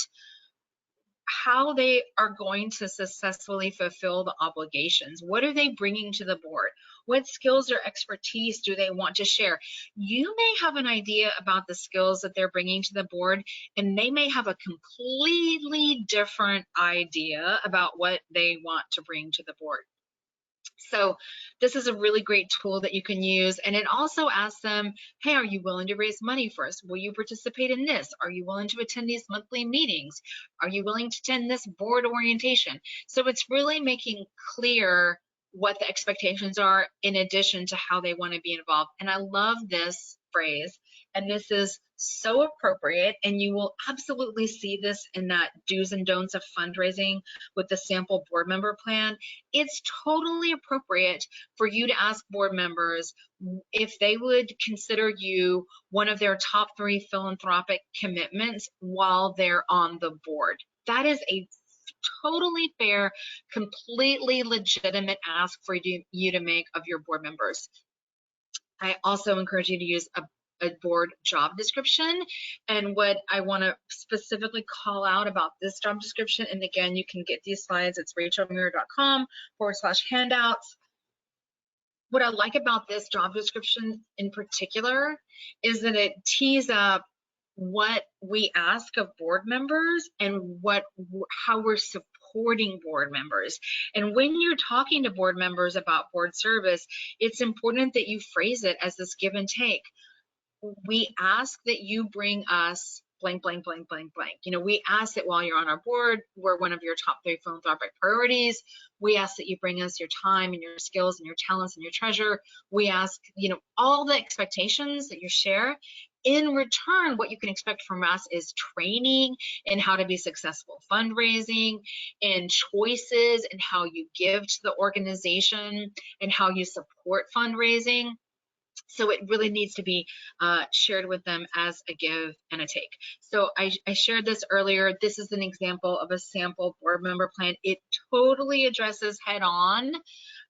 how they are going to successfully fulfill the obligations. What are they bringing to the board? What skills or expertise do they want to share? You may have an idea about the skills that they're bringing to the board, and they may have a completely different idea about what they want to bring to the board. So this is a really great tool that you can use. And it also asks them, hey, are you willing to raise money for us? Will you participate in this? Are you willing to attend these monthly meetings? Are you willing to attend this board orientation? So it's really making clear what the expectations are, in addition to how they want to be involved. And I love this phrase, and this is so appropriate, and you will absolutely see this in that do's and don'ts of fundraising with the sample board member plan. It's totally appropriate for you to ask board members if they would consider you one of their top 3 philanthropic commitments while they're on the board. That is a totally fair, completely legitimate ask for you to make of your board members. I also encourage you to use a board job description. And what I want to specifically call out about this job description, and again, you can get these slides, it's rachelmuir.com/handouts. What I like about this job description in particular is that it tees up what we ask of board members and how we're supporting board members. And when you're talking to board members about board service, it's important that you phrase it as this give and take. We ask that you bring us blank, blank, blank, blank, blank. You know, we ask that while you're on our board, we're one of your top 3 philanthropic priorities. We ask that you bring us your time and your skills and your talents and your treasure. We ask, you know, all the expectations that you share. In return, what you can expect from us is training in how to be successful fundraising, and choices in how you give to the organization and how you support fundraising. So it really needs to be shared with them as a give and a take. So I shared this earlier. This is an example of a sample board member plan. It totally addresses head on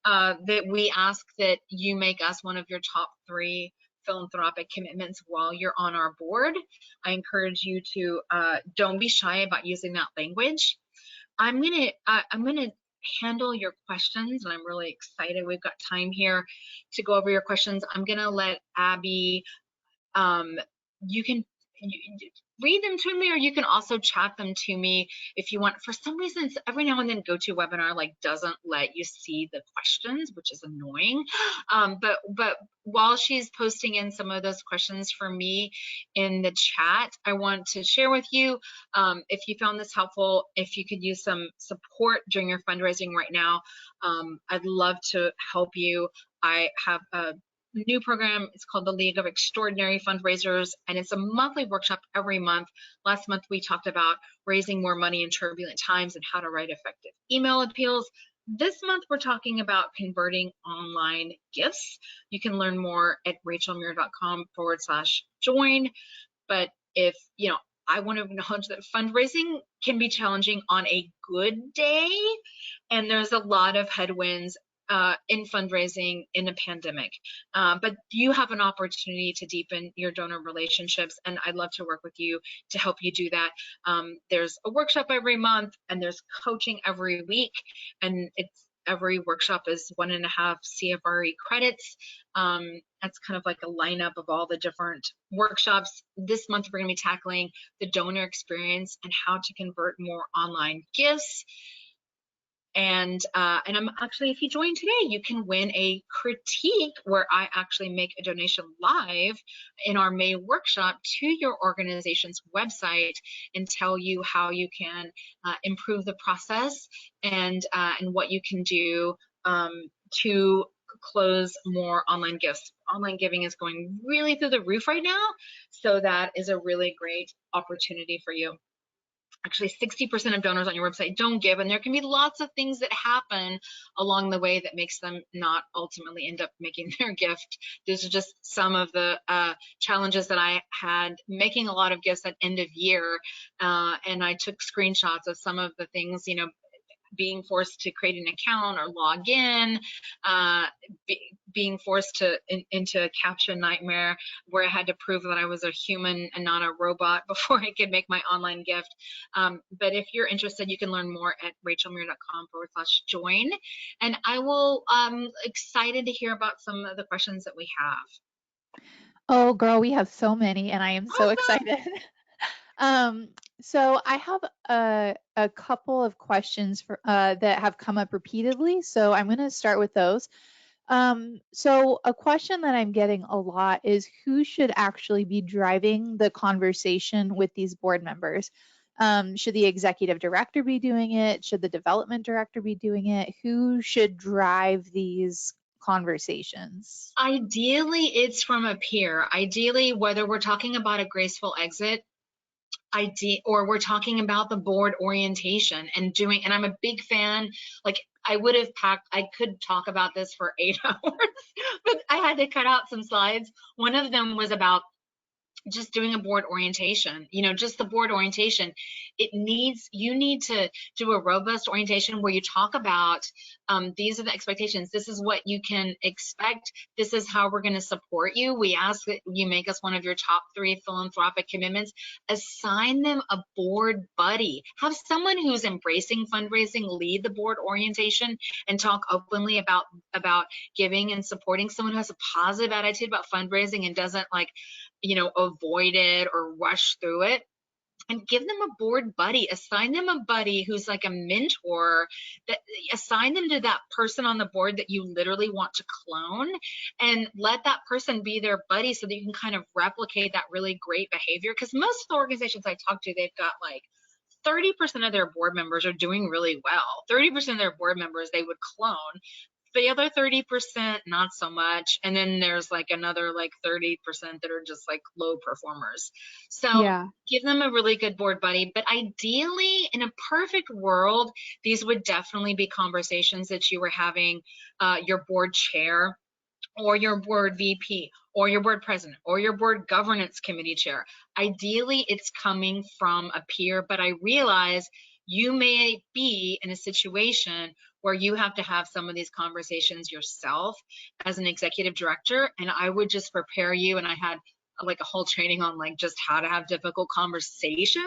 that we ask that you make us one of your top 3 philanthropic commitments while you're on our board. I encourage you to don't be shy about using that language. I'm gonna handle your questions, and I'm really excited. We've got time here to go over your questions. I'm gonna let Abby, you can read them to me, or you can also chat them to me if you want. For some reason, every now and then GoToWebinar like doesn't let you see the questions, which is annoying. But while she's posting in some of those questions for me in the chat, I want to share with you, if you found this helpful, if you could use some support during your fundraising right now, I'd love to help you. I have a new program. It's called the League of Extraordinary Fundraisers, and it's a monthly workshop every month. Last month we talked about raising more money in turbulent times and how to write effective email appeals. This month we're talking about converting online gifts. You can learn more at rachelmuir.com/join. But if you know, I want to acknowledge that fundraising can be challenging on a good day, and there's a lot of headwinds in fundraising in a pandemic, but you have an opportunity to deepen your donor relationships, and I'd love to work with you to help you do that. There's a workshop every month, and there's coaching every week, and every workshop is 1.5 CFRE credits. That's kind of like a lineup of all the different workshops. This month we're going to be tackling the donor experience and how to convert more online gifts. And I'm actually, if you join today, you can win a critique where I actually make a donation live in our May workshop to your organization's website and tell you how you can improve the process and what you can do to close more online gifts. Online giving is going really through the roof right now, so that is a really great opportunity for you. Actually, 60% of donors on your website don't give, and there can be lots of things that happen along the way that makes them not ultimately end up making their gift. These are just some of the challenges that I had making a lot of gifts at end of year, and I took screenshots of some of the things, you know, being forced to create an account or log in, being forced to into a CAPTCHA nightmare where I had to prove that I was a human and not a robot before I could make my online gift. But if you're interested, you can learn more at rachelmuir.com/join. And I will, excited to hear about some of the questions that we have. Oh, girl, we have so many, and I am so excited. So I have a couple of questions for, that have come up repeatedly. So I'm going to start with those. So a question that I'm getting a lot is who should actually be driving the conversation with these board members? Should the executive director be doing it? Should the development director be doing it? Who should drive these conversations? Ideally, it's from a peer. Ideally, whether we're talking about a graceful exit, or we're talking about the board orientation and doing, and I'm a big fan, like I could talk about this for 8 hours, but I had to cut out some slides. One of them was about just doing a board orientation, you know, just the board orientation. You need to do a robust orientation where you talk about these are the expectations. This is what you can expect. This is how we're going to support you. We ask that you make us one of your top 3 philanthropic commitments. Assign them a board buddy. Have someone who's embracing fundraising lead the board orientation and talk openly about giving and supporting. Someone who has a positive attitude about fundraising and doesn't, like, you know, avoid it or rush through it. and give them a board buddy. Assign them a buddy who's like a mentor. That assign them to that person on the board that you literally want to clone, and let that person be their buddy so that you can kind of replicate that really great behavior. Because most of the organizations I talk to, they've got like 30% of their board members are doing really well. 30% of their board members they would clone. The other 30%, not so much. And then there's like another like 30% that are just like low performers. So Yeah. give them a really good board buddy. But ideally, in a perfect world, these would definitely be conversations that you were having your board chair or your board VP or your board president or your board governance committee chair. Ideally, it's coming from a peer, but I realize you may be in a situation where you have to have some of these conversations yourself as an executive director. And I would just prepare you. And I had like a whole training on like just how to have difficult conversations,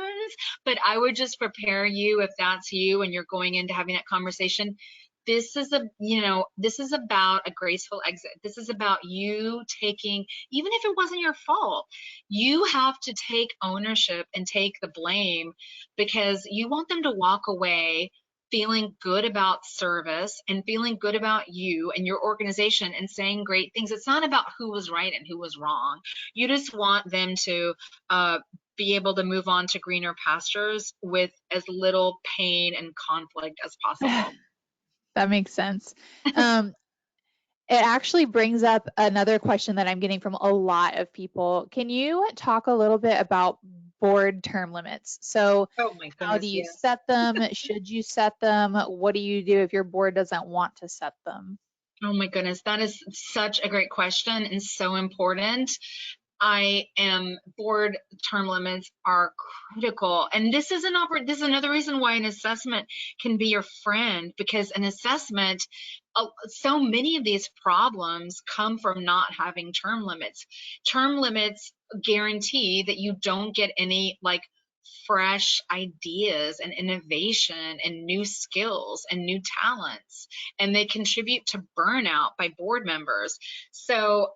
but I would just prepare you if that's you and you're going into having that conversation. This is this is about a graceful exit. This is about you taking, even if it wasn't your fault, you have to take ownership and take the blame, because you want them to walk away feeling good about service and feeling good about you and your organization and saying great things. It's not about who was right and who was wrong. You just want them to be able to move on to greener pastures with as little pain and conflict as possible. That makes sense. It actually brings up another question that I'm getting from a lot of people. Can you talk a little bit about board term limits? So Oh my how goodness, do you yes. set them? Should you set them? What do you do if your board doesn't want to set them? Oh my goodness, that is such a great question and so important. Board term limits are critical. And this is another reason why an assessment can be your friend, because an assessment, so many of these problems come from not having term limits. Term limits guarantee that you don't get any like fresh ideas and innovation and new skills and new talents, and they contribute to burnout by board members. So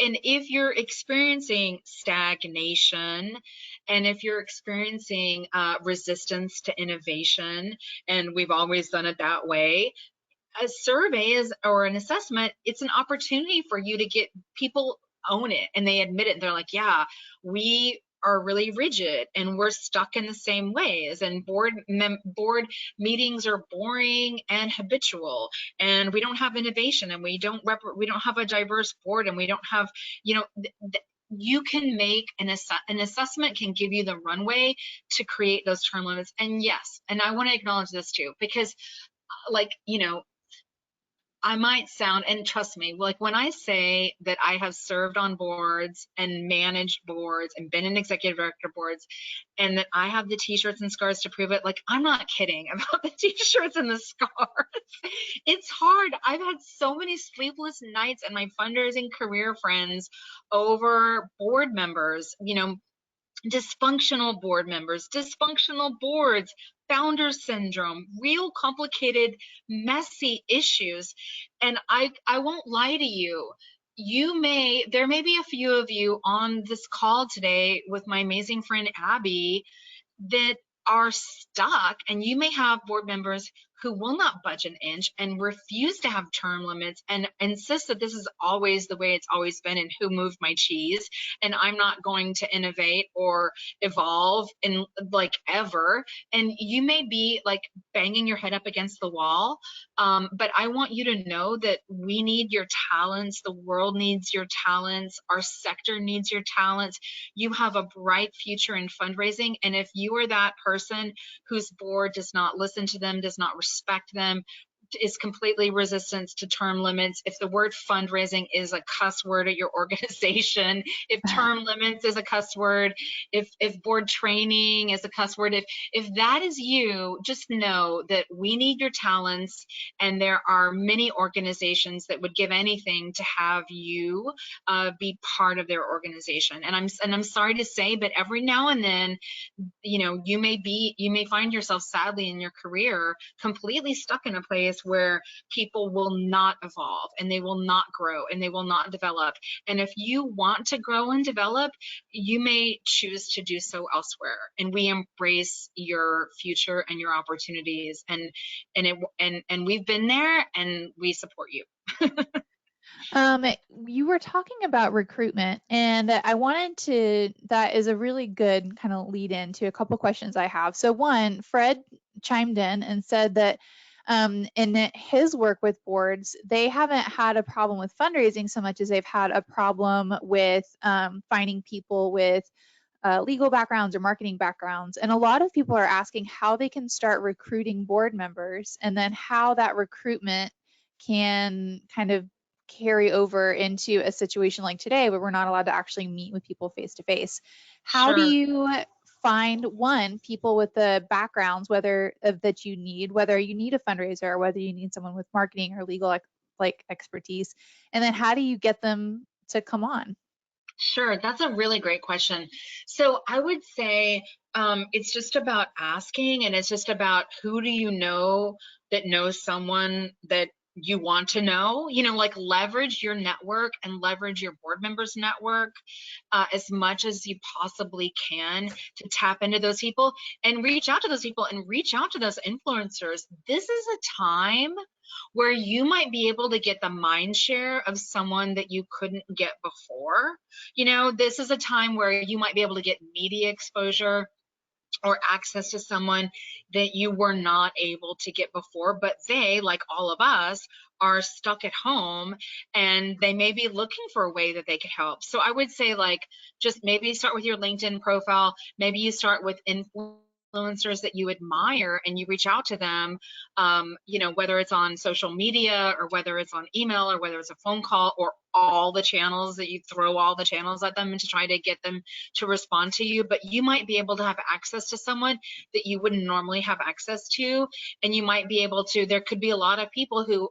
and if you're experiencing stagnation, and if you're experiencing resistance to innovation, and we've always done it that way, a survey is, or an assessment, it's an opportunity for you to get people own it and they admit it. And they're like, yeah, we are really rigid and we're stuck in the same ways, and board meetings are boring and habitual, and we don't have innovation, and we don't have a diverse board, and we don't have, you can make an assessment can give you the runway to create those term limits. And yes, and I want to acknowledge this too, because like, I might sound, and trust me, like when I say that I have served on boards and managed boards and been in executive director boards, and that I have the t-shirts and scars to prove it, like I'm not kidding about the t-shirts and the scars. It's hard. I've had so many sleepless nights and my fundraising career friends over board members, dysfunctional board members, dysfunctional boards, founder syndrome, real complicated, messy issues. And I won't lie to you. There may be a few of you on this call today with my amazing friend Abby that are stuck, and you may have board members who will not budge an inch and refuse to have term limits and insist that this is always the way it's always been and who moved my cheese, and I'm not going to innovate or evolve in like ever. And you may be like banging your head up against the wall, but I want you to know that we need your talents. The world needs your talents. Our sector needs your talents. You have a bright future in fundraising, and if you are that person whose board does not listen to them, does not respect them, is completely resistant to term limits, if the word fundraising is a cuss word at your organization, if term limits is a cuss word, if board training is a cuss word, if that is you, just know that we need your talents, and there are many organizations that would give anything to have you be part of their organization. And I'm sorry to say, but every now and then, you may find yourself sadly in your career completely stuck in a place place where people will not evolve and they will not grow and they will not develop. And if you want to grow and develop, you may choose to do so elsewhere. And we embrace your future and your opportunities. And we've been there and we support you. You were talking about recruitment, and I wanted to, that is a really good kind of lead in to a couple questions I have. So one, Fred chimed in and said that in his work with boards, they haven't had a problem with fundraising so much as they've had a problem with finding people with legal backgrounds or marketing backgrounds. And a lot of people are asking how they can start recruiting board members and then how that recruitment can kind of carry over into a situation like today where we're not allowed to actually meet with people face to face. How do Sure. you find people with the backgrounds, whether that you need, whether you need a fundraiser or whether you need someone with marketing or legal like expertise, and then how do you get them to come on? Sure, that's a really great question. So I would say it's just about asking, and it's just about who do you know that knows someone that you want to know. Like leverage your network and leverage your board members' network as much as you possibly can to tap into those people and reach out to those people and reach out to those influencers. This is a time where you might be able to get the mind share of someone that you couldn't get before. This is a time where you might be able to get media exposure or access to someone that you were not able to get before, but they, like all of us, are stuck at home and they may be looking for a way that they could help. So I would say, like, just maybe start with your LinkedIn profile. Maybe you start with influencers that you admire and you reach out to them, whether it's on social media or whether it's on email or whether it's a phone call or all the channels that you throw all the channels at them and to try to get them to respond to you. But you might be able to have access to someone that you wouldn't normally have access to. And you might be able to, there could be a lot of people who,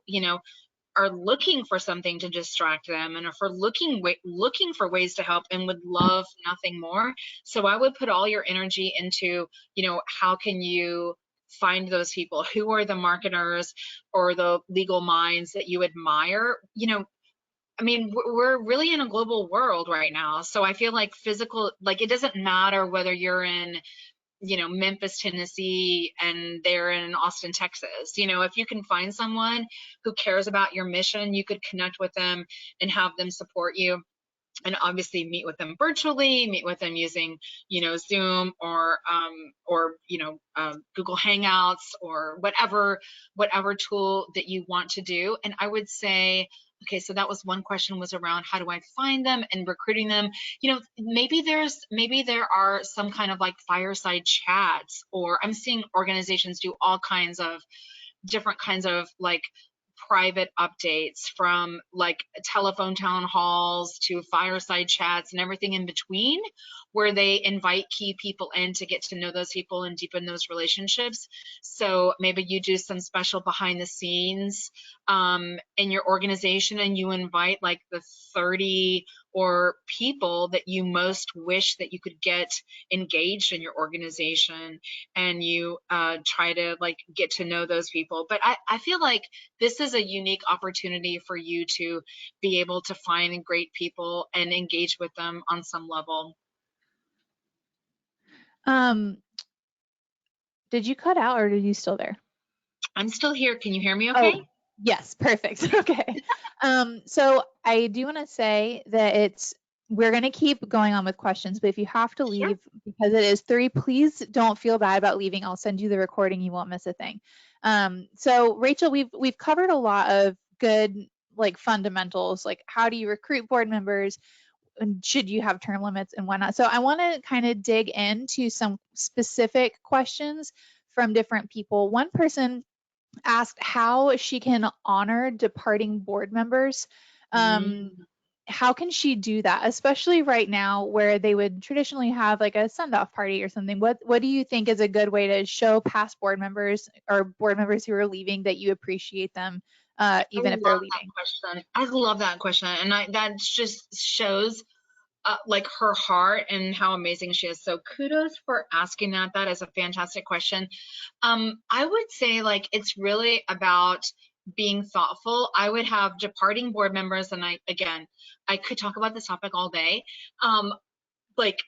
are looking for something to distract them and are looking for ways to help and would love nothing more. So I would put all your energy into, how can you find those people? Who are the marketers or the legal minds that you admire? We're really in a global world right now. So I feel like it doesn't matter whether you're in Memphis, Tennessee, and they're in Austin, Texas. If you can find someone who cares about your mission, you could connect with them and have them support you. And obviously meet with them virtually, meet with them using, Zoom or Google Hangouts or whatever tool that you want to do. And I would say, okay, so that was one question, was around how do I find them and recruiting them. Maybe there are some kind of like fireside chats, or I'm seeing organizations do all kinds of different kinds of like private updates, from like telephone town halls to fireside chats and everything in between, where they invite key people in to get to know those people and deepen those relationships. So maybe you do some special behind the scenes in your organization, and you invite like the 30 or people that you most wish that you could get engaged in your organization, and you try to like get to know those people. But I feel like this is a unique opportunity for you to be able to find great people and engage with them on some level. Did you cut out or are you still there? I'm still here. Can you hear me okay? Oh, yes, perfect. Okay. So I do want to say that we're going to keep going on with questions, but if you have to leave, Sure. because it is 3, please don't feel bad about leaving. I'll send you the recording. You won't miss a thing. So Rachel, we've covered a lot of good like fundamentals, like how do you recruit board members? And should you have term limits and whatnot? So I want to kind of dig into some specific questions from different people. One person asked how she can honor departing board members. How can she do that, especially right now where they would traditionally have like a send-off party or something? What do you think is a good way to show past board members or board members who are leaving that you appreciate them, even if they're leaving? I love that question. And that just shows like her heart and how amazing she is. So kudos for asking that. That is a fantastic question. I would say like it's really about being thoughtful. I would have departing board members, and I could talk about this topic all day. Like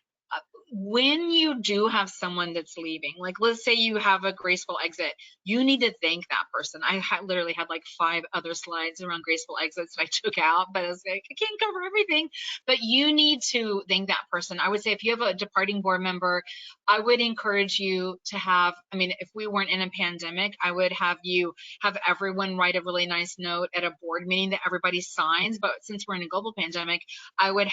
when you do have someone that's leaving, like let's say you have a graceful exit, you need to thank that person. I literally had like 5 other slides around graceful exits that I took out, but I was like, I can't cover everything. But you need to thank that person. I would say if you have a departing board member, I would encourage you to have, I mean, if we weren't in a pandemic, I would have you have everyone write a really nice note at a board meeting that everybody signs. But since we're in a global pandemic, I would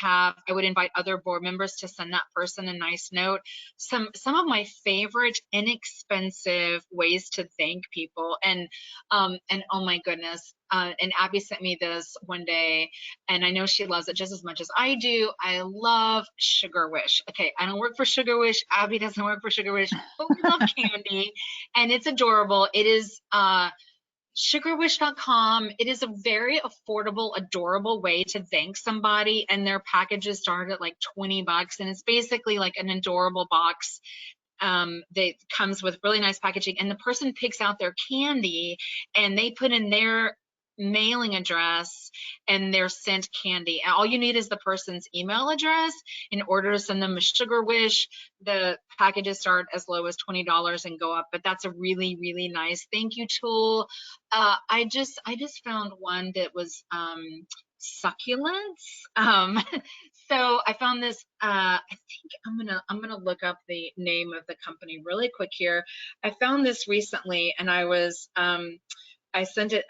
invite other board members to send that person a nice note. Some of my favorite inexpensive ways to thank people, and oh my goodness, and Abby sent me this one day, and I know she loves it just as much as I do. I love Sugar Wish. Okay, I don't work for Sugar Wish. Abby doesn't work for Sugar Wish, but we love candy, and it's adorable. It is sugarwish.com. It is a very affordable, adorable way to thank somebody, and their packages start at like $20, and it's basically like an adorable box that comes with really nice packaging, and the person picks out their candy and they put in their mailing address and they're sent candy. And all you need is the person's email address in order to send them a Sugar Wish. The packages start as low as $20 and go up, but that's a really, really nice thank you tool. I just found one that was succulents. So I found this, I think I'm gonna look up the name of the company really quick here. I found this recently, and I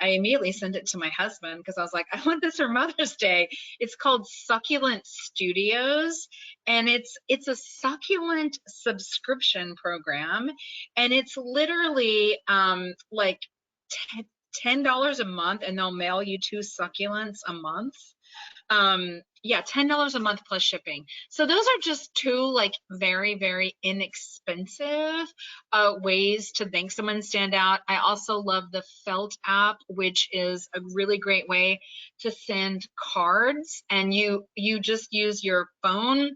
immediately sent it to my husband because I was like, I want this for Mother's Day. It's called Succulent Studios, and it's a succulent subscription program, and it's literally like $10 a month, and they'll mail you 2 succulents a month. Yeah, $10 a month plus shipping. So those are just 2 like very, very inexpensive ways to thank someone, stand out. I also love the Felt app, which is a really great way to send cards, and you just use your phone.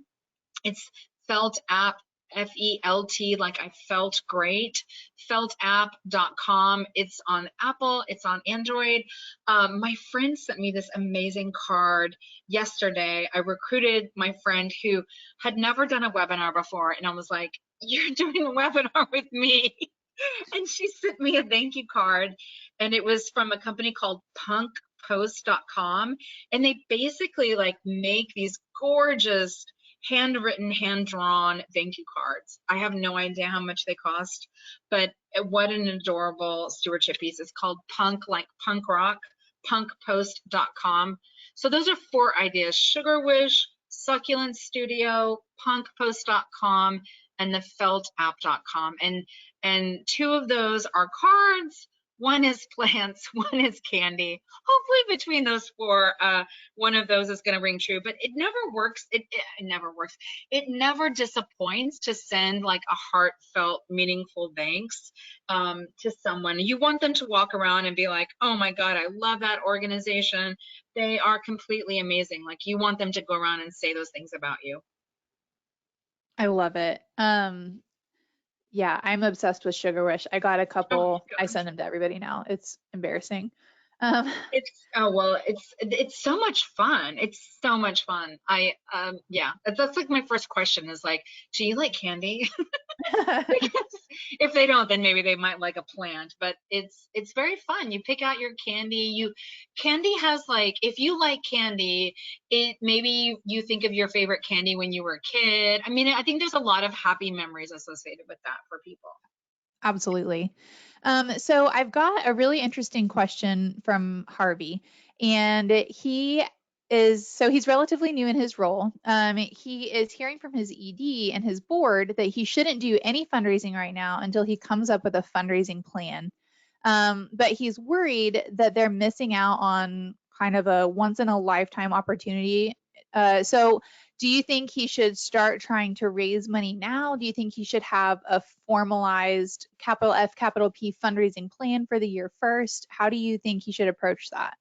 It's Felt app, F-E-L-T, like I felt great, feltapp.com. It's on Apple, it's on Android. My friend sent me this amazing card yesterday. I recruited my friend who had never done a webinar before, and I was like, you're doing a webinar with me. And she sent me a thank you card, and it was from a company called punkpost.com, and they basically like make these gorgeous handwritten, hand-drawn thank you cards. I have no idea how much they cost, but what an adorable stewardship piece. It's called Punk, like punk rock, punkpost.com. So those are 4 ideas: Sugar Wish, Succulent Studio, punkpost.com, and the feltapp.com. And 2 of those are cards. One is plants, one is candy. Hopefully between those 4, one of those is going to ring true, but it never works. It never works. It never disappoints to send like a heartfelt, meaningful thanks to someone. You want them to walk around and be like, oh my God, I love that organization. They are completely amazing. Like you want them to go around and say those things about you. I love it. Yeah, I'm obsessed with Sugar Wish. I got a couple. I send them to everybody now. It's embarrassing. It's so much fun. It's so much fun. Yeah, that's like my first question is like, do you like candy? If they don't, then maybe they might like a plant, but it's very fun. You pick out your candy. Candy has like, if you like candy, maybe you think of your favorite candy when you were a kid. I mean, I think there's a lot of happy memories associated with that for people. Absolutely. So I've got a really interesting question from Harvey, and he's relatively new in his role. He is hearing from his ED and his board that he shouldn't do any fundraising right now until he comes up with a fundraising plan. But he's worried that they're missing out on kind of a once in a lifetime opportunity. So do you think he should start trying to raise money now? Do you think he should have a formalized capital F, capital P fundraising plan for the year first? How do you think he should approach that?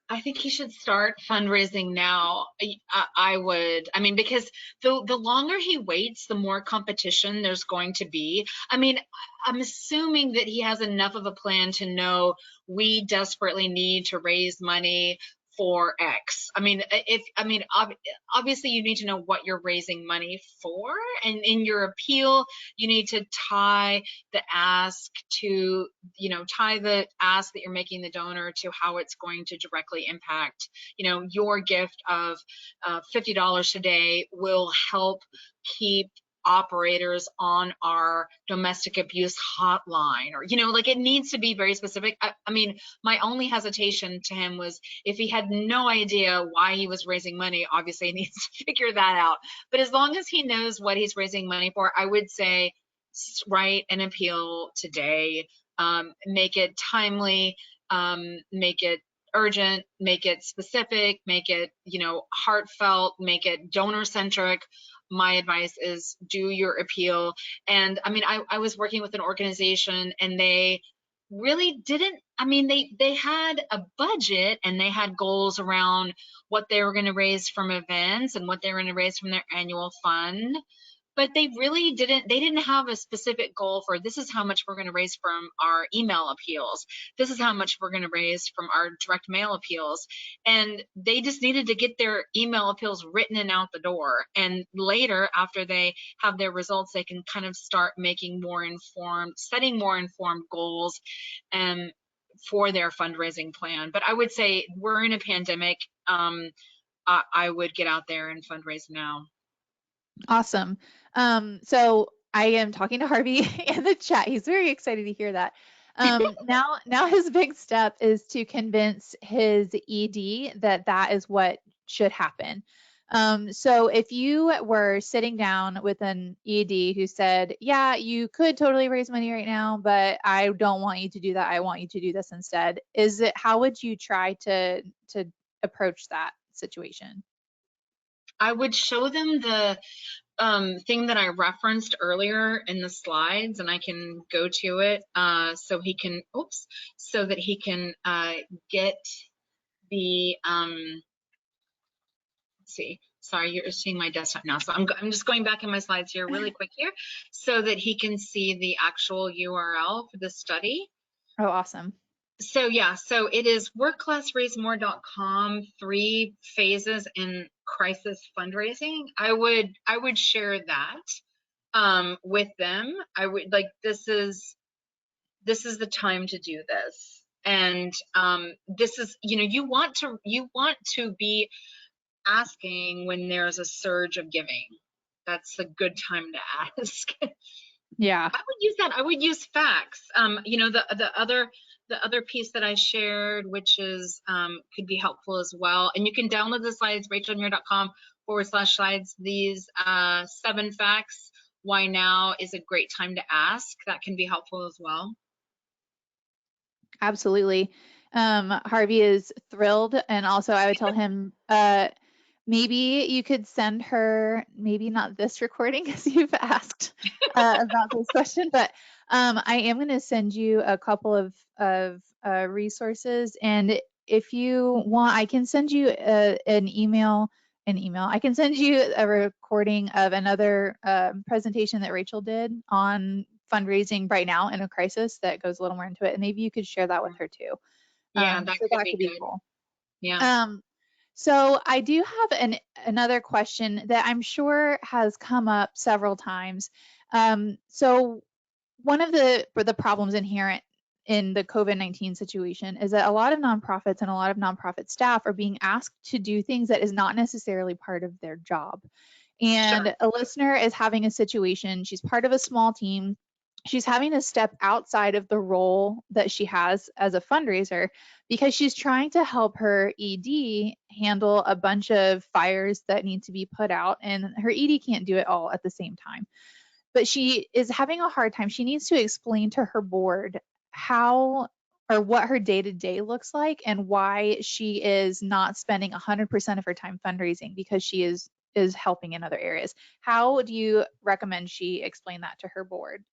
I think he should start fundraising now. I mean, because the longer he waits, the more competition there's going to be. I mean, I'm assuming that he has enough of a plan to know we desperately need to raise money for X. I mean, obviously you need to know what you're raising money for, and in your appeal, you need to tie the ask to, tie the ask that you're making the donor to how it's going to directly impact, your gift of $50 today will help keep operators on our domestic abuse hotline, or, like, it needs to be very specific. I mean, my only hesitation to him was if he had no idea why he was raising money, obviously he needs to figure that out. But as long as he knows what he's raising money for, I would say write an appeal today, make it timely, make it urgent, make it specific, make it, heartfelt, make it donor centric. My advice is do your appeal. And I mean, I was working with an organization, and they really didn't, I mean, they had a budget and they had goals around what they were going to raise from events and what they were going to raise from their annual fund, but they didn't have a specific goal for, this is how much we're going to raise from our email appeals, this is how much we're going to raise from our direct mail appeals. And they just needed to get their email appeals written and out the door, and later, after they have their results, they can kind of start making setting more informed goals for their fundraising plan. But I would say we're in a pandemic. I would get out there and fundraise now. Awesome. So I am talking to Harvey in the chat. He's very excited to hear that. Now his big step is to convince his ED that is what should happen. So if you were sitting down with an ED who said, yeah, you could totally raise money right now, but I don't want you to do that. I want you to do this instead. How would you try to approach that situation? I would show them the thing that I referenced earlier in the slides, and I can go to it so that he can get the, let's see, sorry, you're seeing my desktop now. So I'm just going back in my slides here really quick here so that he can see the actual URL for the study. Oh, awesome. So yeah, so it is workclassraisemore.com, 3 phases in crisis fundraising. I would share that with them. I would like, this is the time to do this. And this is, you want to be asking when there's a surge of giving. That's a good time to ask. Yeah. I would use that. I would use facts. The other piece that I shared, which is could be helpful as well. And you can download the slides, rachelmuir.com/slides. These 7 facts why now is a great time to ask. That can be helpful as well. Absolutely. Harvey is thrilled. And also I would tell him, maybe you could send her, maybe not this recording because you've asked about this question, but I am going to send you a couple of resources. And if you want, I can send you an email. I can send you a recording of another presentation that Rachel did on fundraising right now in a crisis that goes a little more into it. And maybe you could share that with her too. Yeah, that so could that be could be good. cool. Yeah. So I do have another question that I'm sure has come up several times. So one of the problems inherent in the COVID-19 situation is that a lot of nonprofits and a lot of nonprofit staff are being asked to do things that is not necessarily part of their job. And Sure. a listener is having a situation, she's part of a small team, she's having to step outside of the role that she has as a fundraiser because she's trying to help her ED handle a bunch of fires that need to be put out, and her ED can't do it all at the same time. But she is having a hard time. She needs to explain to her board how or what her day-to-day looks like and why she is not spending 100% of her time fundraising because she is helping in other areas. How do you recommend she explain that to her board?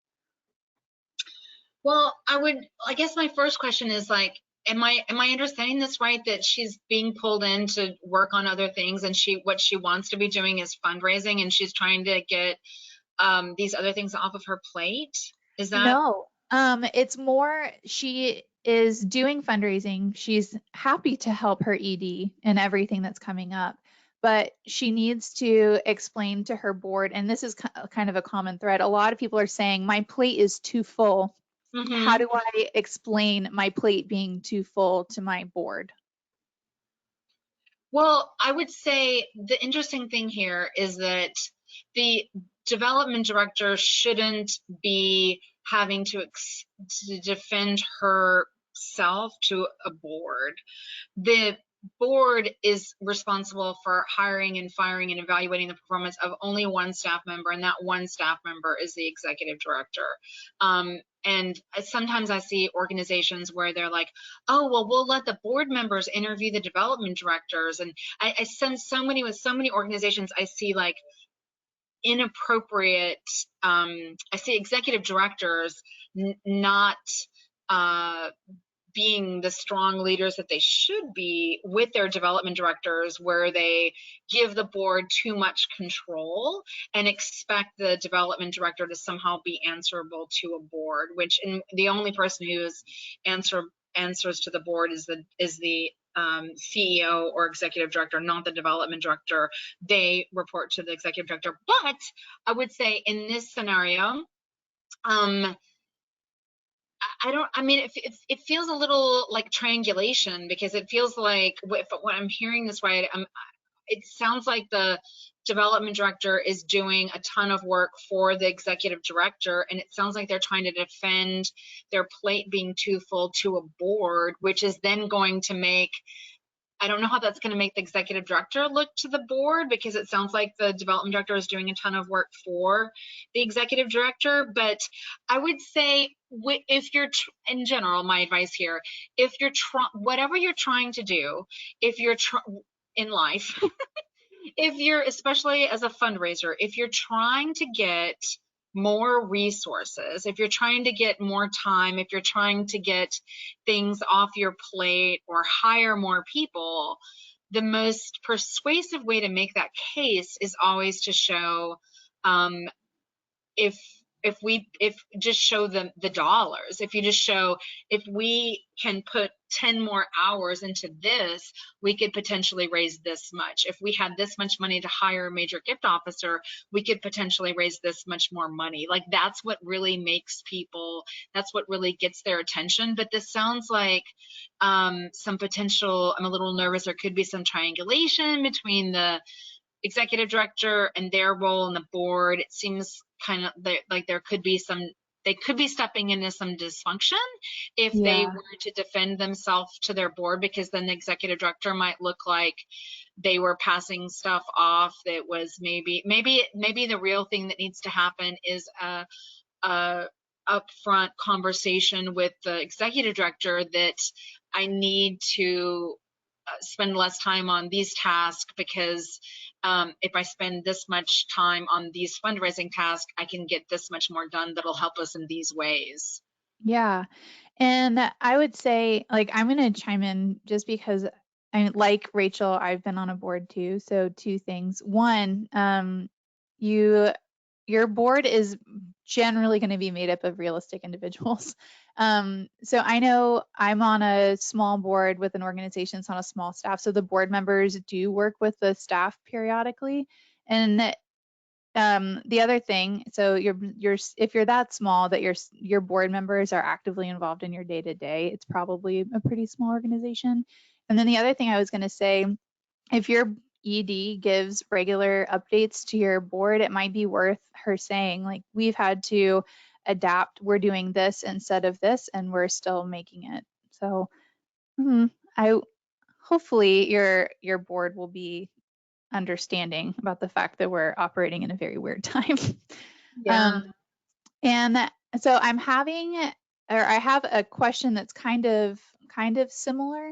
Well, I guess my first question is like, am I understanding this right, that she's being pulled in to work on other things, and what she wants to be doing is fundraising, and she's trying to get these other things off of her plate? Is that? No, it's more she is doing fundraising. She's happy to help her ED and everything that's coming up, but she needs to explain to her board, and this is kind of a common thread. A lot of people are saying, my plate is too full. How Mm-hmm. do I explain my plate being too full to my board? Well, I would say the interesting thing here is that the development director shouldn't be having to defend herself to a board. The board is responsible for hiring and firing and evaluating the performance of only one staff member, and that one staff member is the executive director. And sometimes I see organizations where they're like, oh, well, we'll let the board members interview the development directors. And I send with so many organizations, I see like inappropriate, I see executive directors not being the strong leaders that they should be with their development directors, where they give the board too much control and expect the development director to somehow be answerable to a board, which the only person who's answers to the board is the CEO or executive director, not the development director. They report to the executive director. But I would say in this scenario, I mean, it feels a little like triangulation, because it feels like, if what I'm hearing this right, it sounds like the development director is doing a ton of work for the executive director, and it sounds like they're trying to defend their plate being too full to a board, which is then going to make, I don't know how that's going to make the executive director look to the board, because it sounds like the development director is doing a ton of work for the executive director. But I would say, if you're, in general, my advice here, if you're whatever you're trying to do, if you're in life, if you're, especially as a fundraiser, if you're trying to get more resources, if you're trying to get more time, if you're trying to get things off your plate or hire more people, the most persuasive way to make that case is always to show, if if just show them the dollars. If you just show, if we can put 10 more hours into this, we could potentially raise this much. If we had this much money to hire a major gift officer, we could potentially raise this much more money. Like, that's what really makes people, that's what really gets their attention. But this sounds like some potential, I'm a little nervous, there could be some triangulation between the executive director and their role on the board. It seems kind of like there could be some, they could be stepping into some dysfunction if they Yeah. were to defend themselves to their board, because then the executive director might look like they were passing stuff off that was maybe the real thing that needs to happen is a upfront conversation with the executive director that I need to spend less time on these tasks, because if I spend this much time on these fundraising tasks, I can get this much more done that'll help us in these ways. Yeah. And I would say, like, I'm going to chime in just because like Rachel, I've been on a board too. So two things. One, your board is generally going to be made up of realistic individuals. So I know I'm on a small board with an organization that's on a small staff. So the board members do work with the staff periodically. And the other thing, so if you're that small that your board members are actively involved in your day to day, it's probably a pretty small organization. And then the other thing I was going to say, if your ED gives regular updates to your board, it might be worth her saying, like, we've had to adapt, we're doing this instead of this, and we're still making it. So I hopefully your board will be understanding about the fact that we're operating in a very weird time. Yeah. And so I have a question that's kind of similar.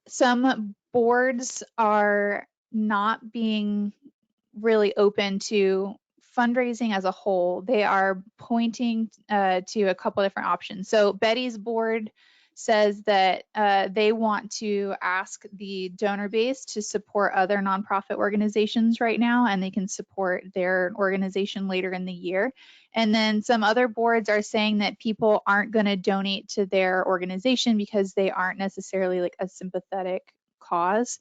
Some boards are not being really open to fundraising as a whole, they are pointing to a couple different options. So Betty's board says that they want to ask the donor base to support other nonprofit organizations right now, and they can support their organization later in the year. And then some other boards are saying that people aren't going to donate to their organization because they aren't necessarily like a sympathetic cause.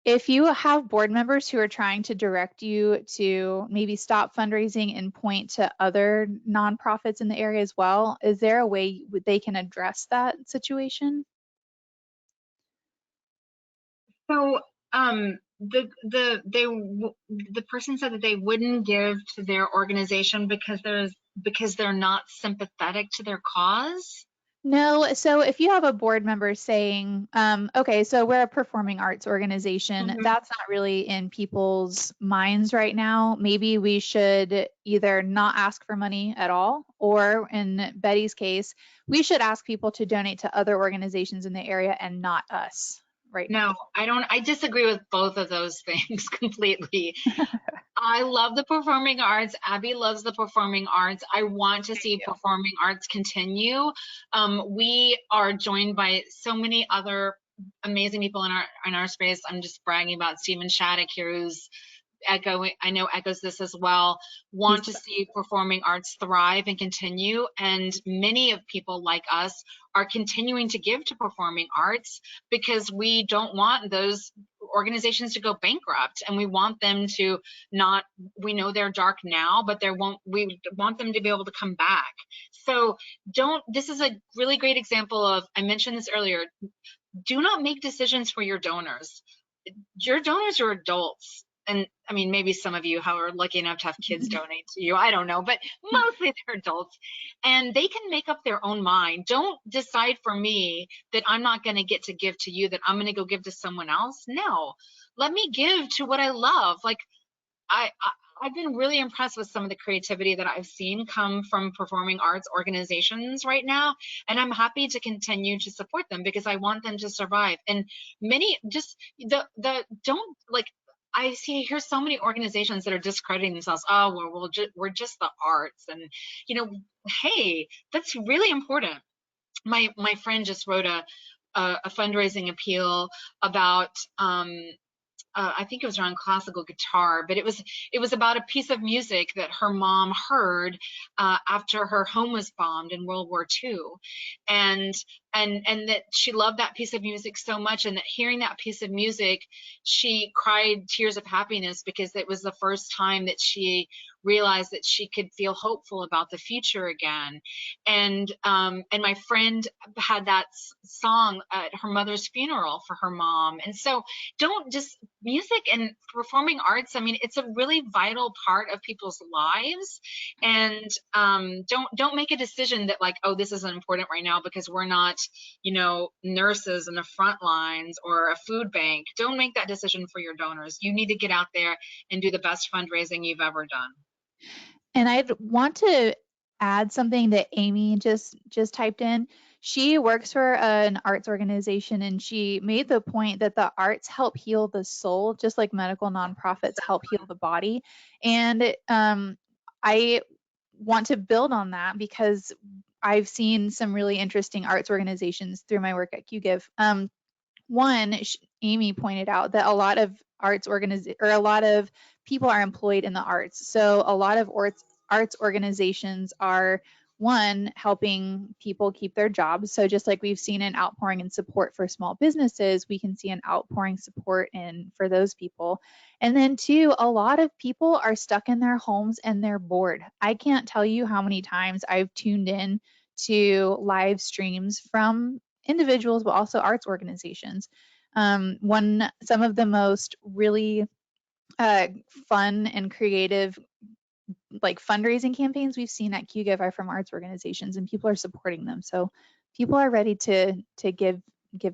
If you have board members who are trying to direct you to maybe stop fundraising and point to other nonprofits in the area as well, is there a way they can address that situation? So the person said that they wouldn't give to their organization because they're not sympathetic to their cause. No, so if you have a board member saying, okay, so we're a performing arts organization, that's not really in people's minds right now. Maybe we should either not ask for money at all, or in Betty's case, we should ask people to donate to other organizations in the area and not us right now. No, I disagree with both of those things completely. I love the performing arts. Abby loves the performing arts. I want to see performing arts continue. We are joined by so many other amazing people in our space. I'm just bragging about Stephen Shattuck here, who's I know echoes this as well, want to see performing arts thrive and continue. And many of people like us are continuing to give to performing arts because we don't want those organizations to go bankrupt, and we want them to not, we know they're dark now, but we want them to be able to come back. So this is a really great example of, I mentioned this earlier, do not make decisions for your donors. Your donors are adults. And I mean, maybe some of you who are lucky enough to have kids donate to you, I don't know, but mostly they're adults, and they can make up their own mind. Don't decide for me that I'm not going to get to give to you, that I'm going to go give to someone else. No, let me give to what I love. Like I've been really impressed with some of the creativity that I've seen come from performing arts organizations right now, and I'm happy to continue to support them because I want them to survive. And many just don't like, I hear so many organizations that are discrediting themselves. Oh, well, we're just the arts, and hey, that's really important. My friend just wrote a fundraising appeal about I think it was around classical guitar, but it was about a piece of music that her mom heard after her home was bombed in World War II, and that she loved that piece of music so much, and that hearing that piece of music, she cried tears of happiness because it was the first time that she realized that she could feel hopeful about the future again. And my friend had that song at her mother's funeral for her mom. And so don't just, music and performing arts, I mean, it's a really vital part of people's lives. And don't make a decision that like, oh, this isn't important right now because we're not, nurses in the front lines or a food bank. Don't make that decision for your donors. You need to get out there and do the best fundraising you've ever done. And I'd want to add something that Amy just typed in. She works for an arts organization, and she made the point that the arts help heal the soul, just like medical nonprofits help heal the body. And I want to build on that because I've seen some really interesting arts organizations through my work at QGIve. One, Amy pointed out that a lot of a lot of people are employed in the arts. So a lot of arts organizations are, one, helping people keep their jobs. So just like we've seen an outpouring in support for small businesses, we can see an outpouring support for those people. And then two, a lot of people are stuck in their homes and they're bored. I can't tell you how many times I've tuned in to live streams from individuals, but also arts organizations. Some of the most really fun and creative like fundraising campaigns we've seen at QGIve are from arts organizations, and people are supporting them. So people are ready to give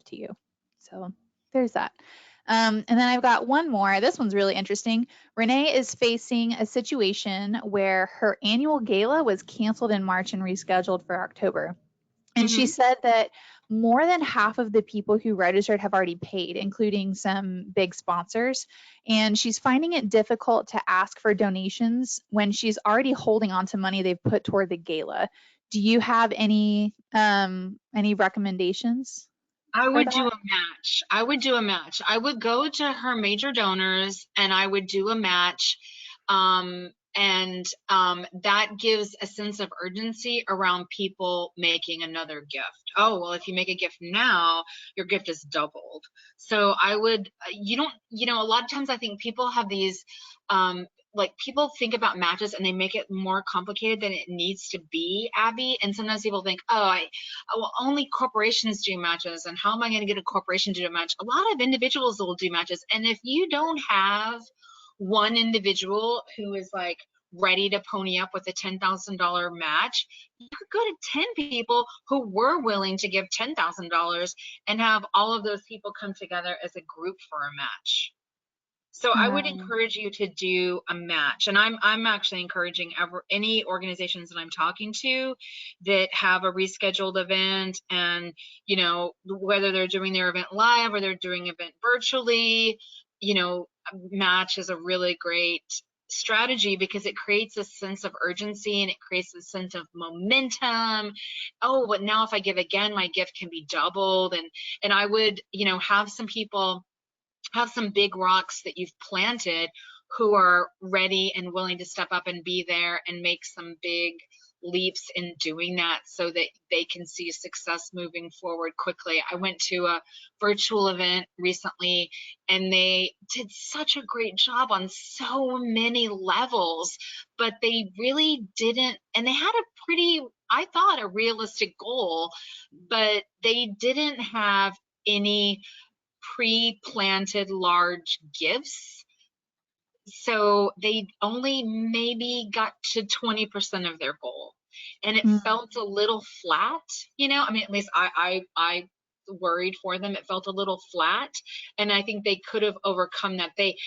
to you. So there's that. And then I've got one more. This one's really interesting. Renee is facing a situation where her annual gala was canceled in March and rescheduled for October. And she said that more than half of the people who registered have already paid, including some big sponsors. And she's finding it difficult to ask for donations when she's already holding on to money they've put toward the gala. Do you have any recommendations I for would do that? a match. I would do a match. I would go to her major donors and I would do a match. That gives a sense of urgency around people making another gift. Oh, well, if you make a gift now, your gift is doubled. So I would, you don't, a lot of times I think people have these, like people think about matches and they make it more complicated than it needs to be, Abby. And sometimes people think, well, only corporations do matches, and how am I going to get a corporation to do a match? A lot of individuals will do matches, and if you don't have one individual who is like ready to pony up with a $10,000 match, you could go to 10 people who were willing to give $10,000 and have all of those people come together as a group for a match. So I would encourage you to do a match, and I'm actually encouraging any organizations that I'm talking to that have a rescheduled event, and whether they're doing their event live or they're doing event virtually, match is a really great strategy because it creates a sense of urgency and it creates a sense of momentum. Oh, but now if I give again, my gift can be doubled, and I would have some people, have some big rocks that you've planted who are ready and willing to step up and be there and make some big leaps in doing that so that they can see success moving forward quickly. I went to a virtual event recently and they did such a great job on so many levels, but they really didn't, and they had a pretty, I thought, a realistic goal, but they didn't have any pre-planted large gifts. So they only maybe got to 20% of their goal. And it felt a little flat, I mean, at least I worried for them. It felt a little flat. And I think they could have overcome that. They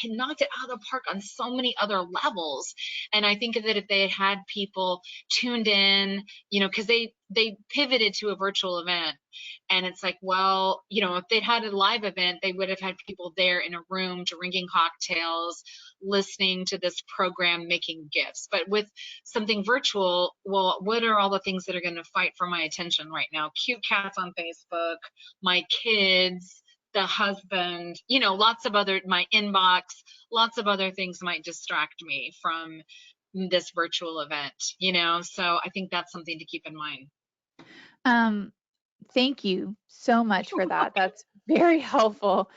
knocked it out of the park on so many other levels. And I think that if they had people tuned in, because they pivoted to a virtual event. And it's like, well, if they'd had a live event, they would have had people there in a room drinking cocktails, listening to this program, making gifts. But with something virtual, well, what are all the things that are going to fight for my attention right now? Cute cats on Facebook, my kids, the husband, lots of other, my inbox, lots of other things might distract me from this virtual event, so I think that's something to keep in mind. Thank you so much for that. That's very helpful.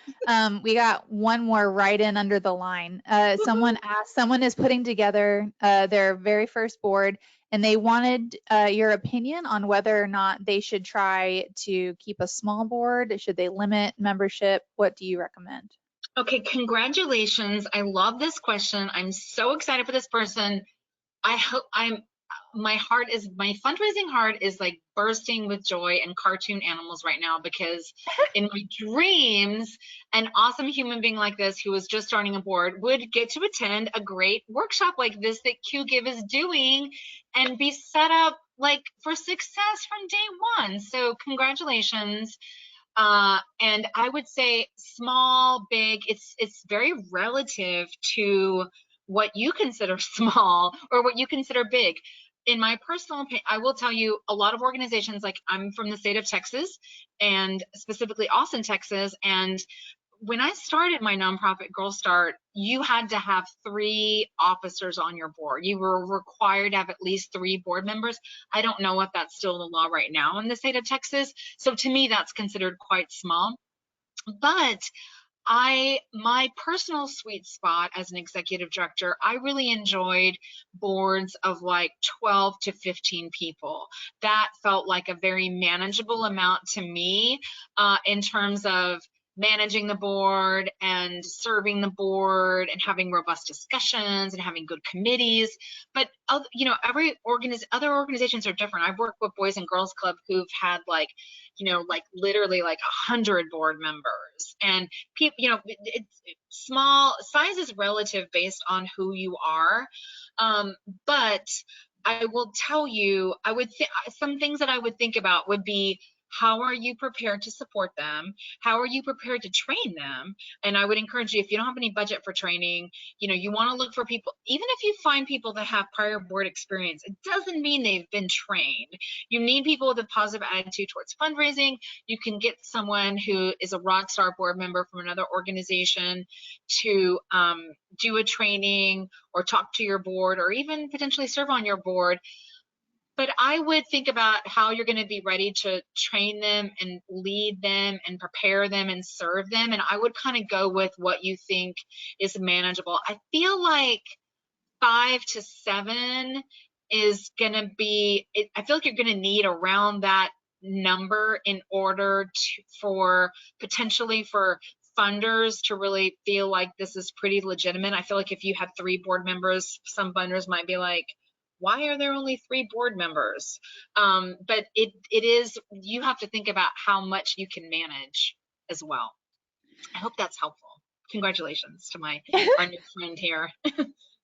We got one more right in under the line. Someone asked, someone is putting together their very first board, and they wanted your opinion on whether or not they should try to keep a small board. Should they limit membership? What do you recommend? Okay, congratulations. I love this question. I'm so excited for this person. I hope my fundraising heart is like bursting with joy and cartoon animals right now, because in my dreams, an awesome human being like this who was just starting a board would get to attend a great workshop like this that QGIve is doing and be set up like for success from day one. So congratulations. And I would say small, big, it's very relative to what you consider small or what you consider big. In my personal opinion, I will tell you, a lot of organizations, like I'm from the state of Texas, and specifically Austin, Texas, and when I started my nonprofit Girl Start, you had to have 3 officers on your board. You were required to have at least 3 board members. I don't know if that's still the law right now in the state of Texas. So to me, that's considered quite small. But my personal sweet spot as an executive director, I really enjoyed boards of like 12 to 15 people. That felt like a very manageable amount to me in terms of managing the board and serving the board and having robust discussions and having good committees. But other organizations are different. I've worked with Boys and Girls Club who've had like literally like 100 board members, and people, it's small. Size is relative based on who you are, but I will tell you, some things that I would think about would be How are you prepared to support them? How are you prepared to train them? And I would encourage you, if you don't have any budget for training, you want to look for people, even if you find people that have prior board experience, it doesn't mean they've been trained. You need people with a positive attitude towards fundraising. You can get someone who is a rock star board member from another organization to do a training or talk to your board or even potentially serve on your board. But I would think about how you're going to be ready to train them and lead them and prepare them and serve them. And I would kind of go with what you think is manageable. I feel like 5 to 7 is going to be, I feel like you're going to need around that number in order for potentially for funders to really feel like this is pretty legitimate. I feel like if you have 3 board members, some funders might be like, why are there only 3 board members? But it is, you have to think about how much you can manage as well. I hope that's helpful. Congratulations to our new friend here.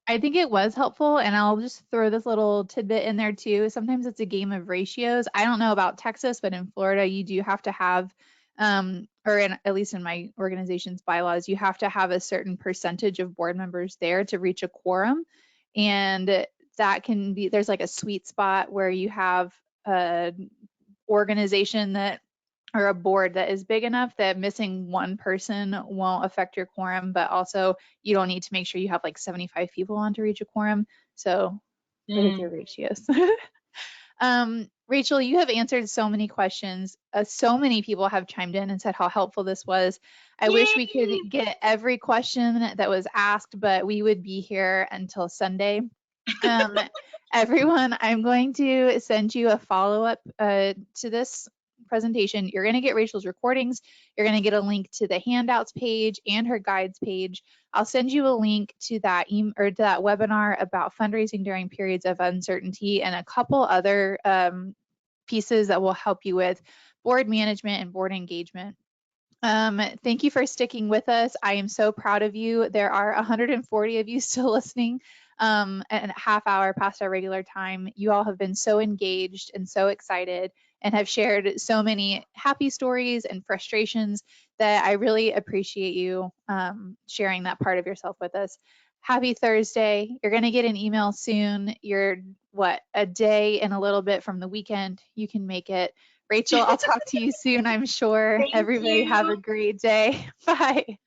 I think it was helpful, and I'll just throw this little tidbit in there too. Sometimes it's a game of ratios. I don't know about Texas, but in Florida, you do have to have, at least in my organization's bylaws, you have to have a certain percentage of board members there to reach a quorum. And that can be, there's like a sweet spot where you have an organization that, or a board that is big enough that missing one person won't affect your quorum, but also you don't need to make sure you have like 75 people on to reach a quorum. So play with your ratios. Rachel, you have answered so many questions. So many people have chimed in and said how helpful this was. I wish we could get every question that was asked, but we would be here until Sunday. Everyone, I'm going to send you a follow-up to this presentation. You're going to get Rachel's recordings. You're going to get a link to the handouts page and her guides page. I'll send you a link to that to that webinar about fundraising during periods of uncertainty and a couple other pieces that will help you with board management and board engagement. Thank you for sticking with us. I am so proud of you. There are 140 of you still listening, and a half hour past our regular time. You all have been so engaged and so excited and have shared so many happy stories and frustrations that I really appreciate you sharing that part of yourself with us. Happy Thursday. You're going to get an email soon. You're a day and a little bit from the weekend. You can make it. Rachel, I'll talk to you soon, I'm sure. Everybody have a great day. Bye.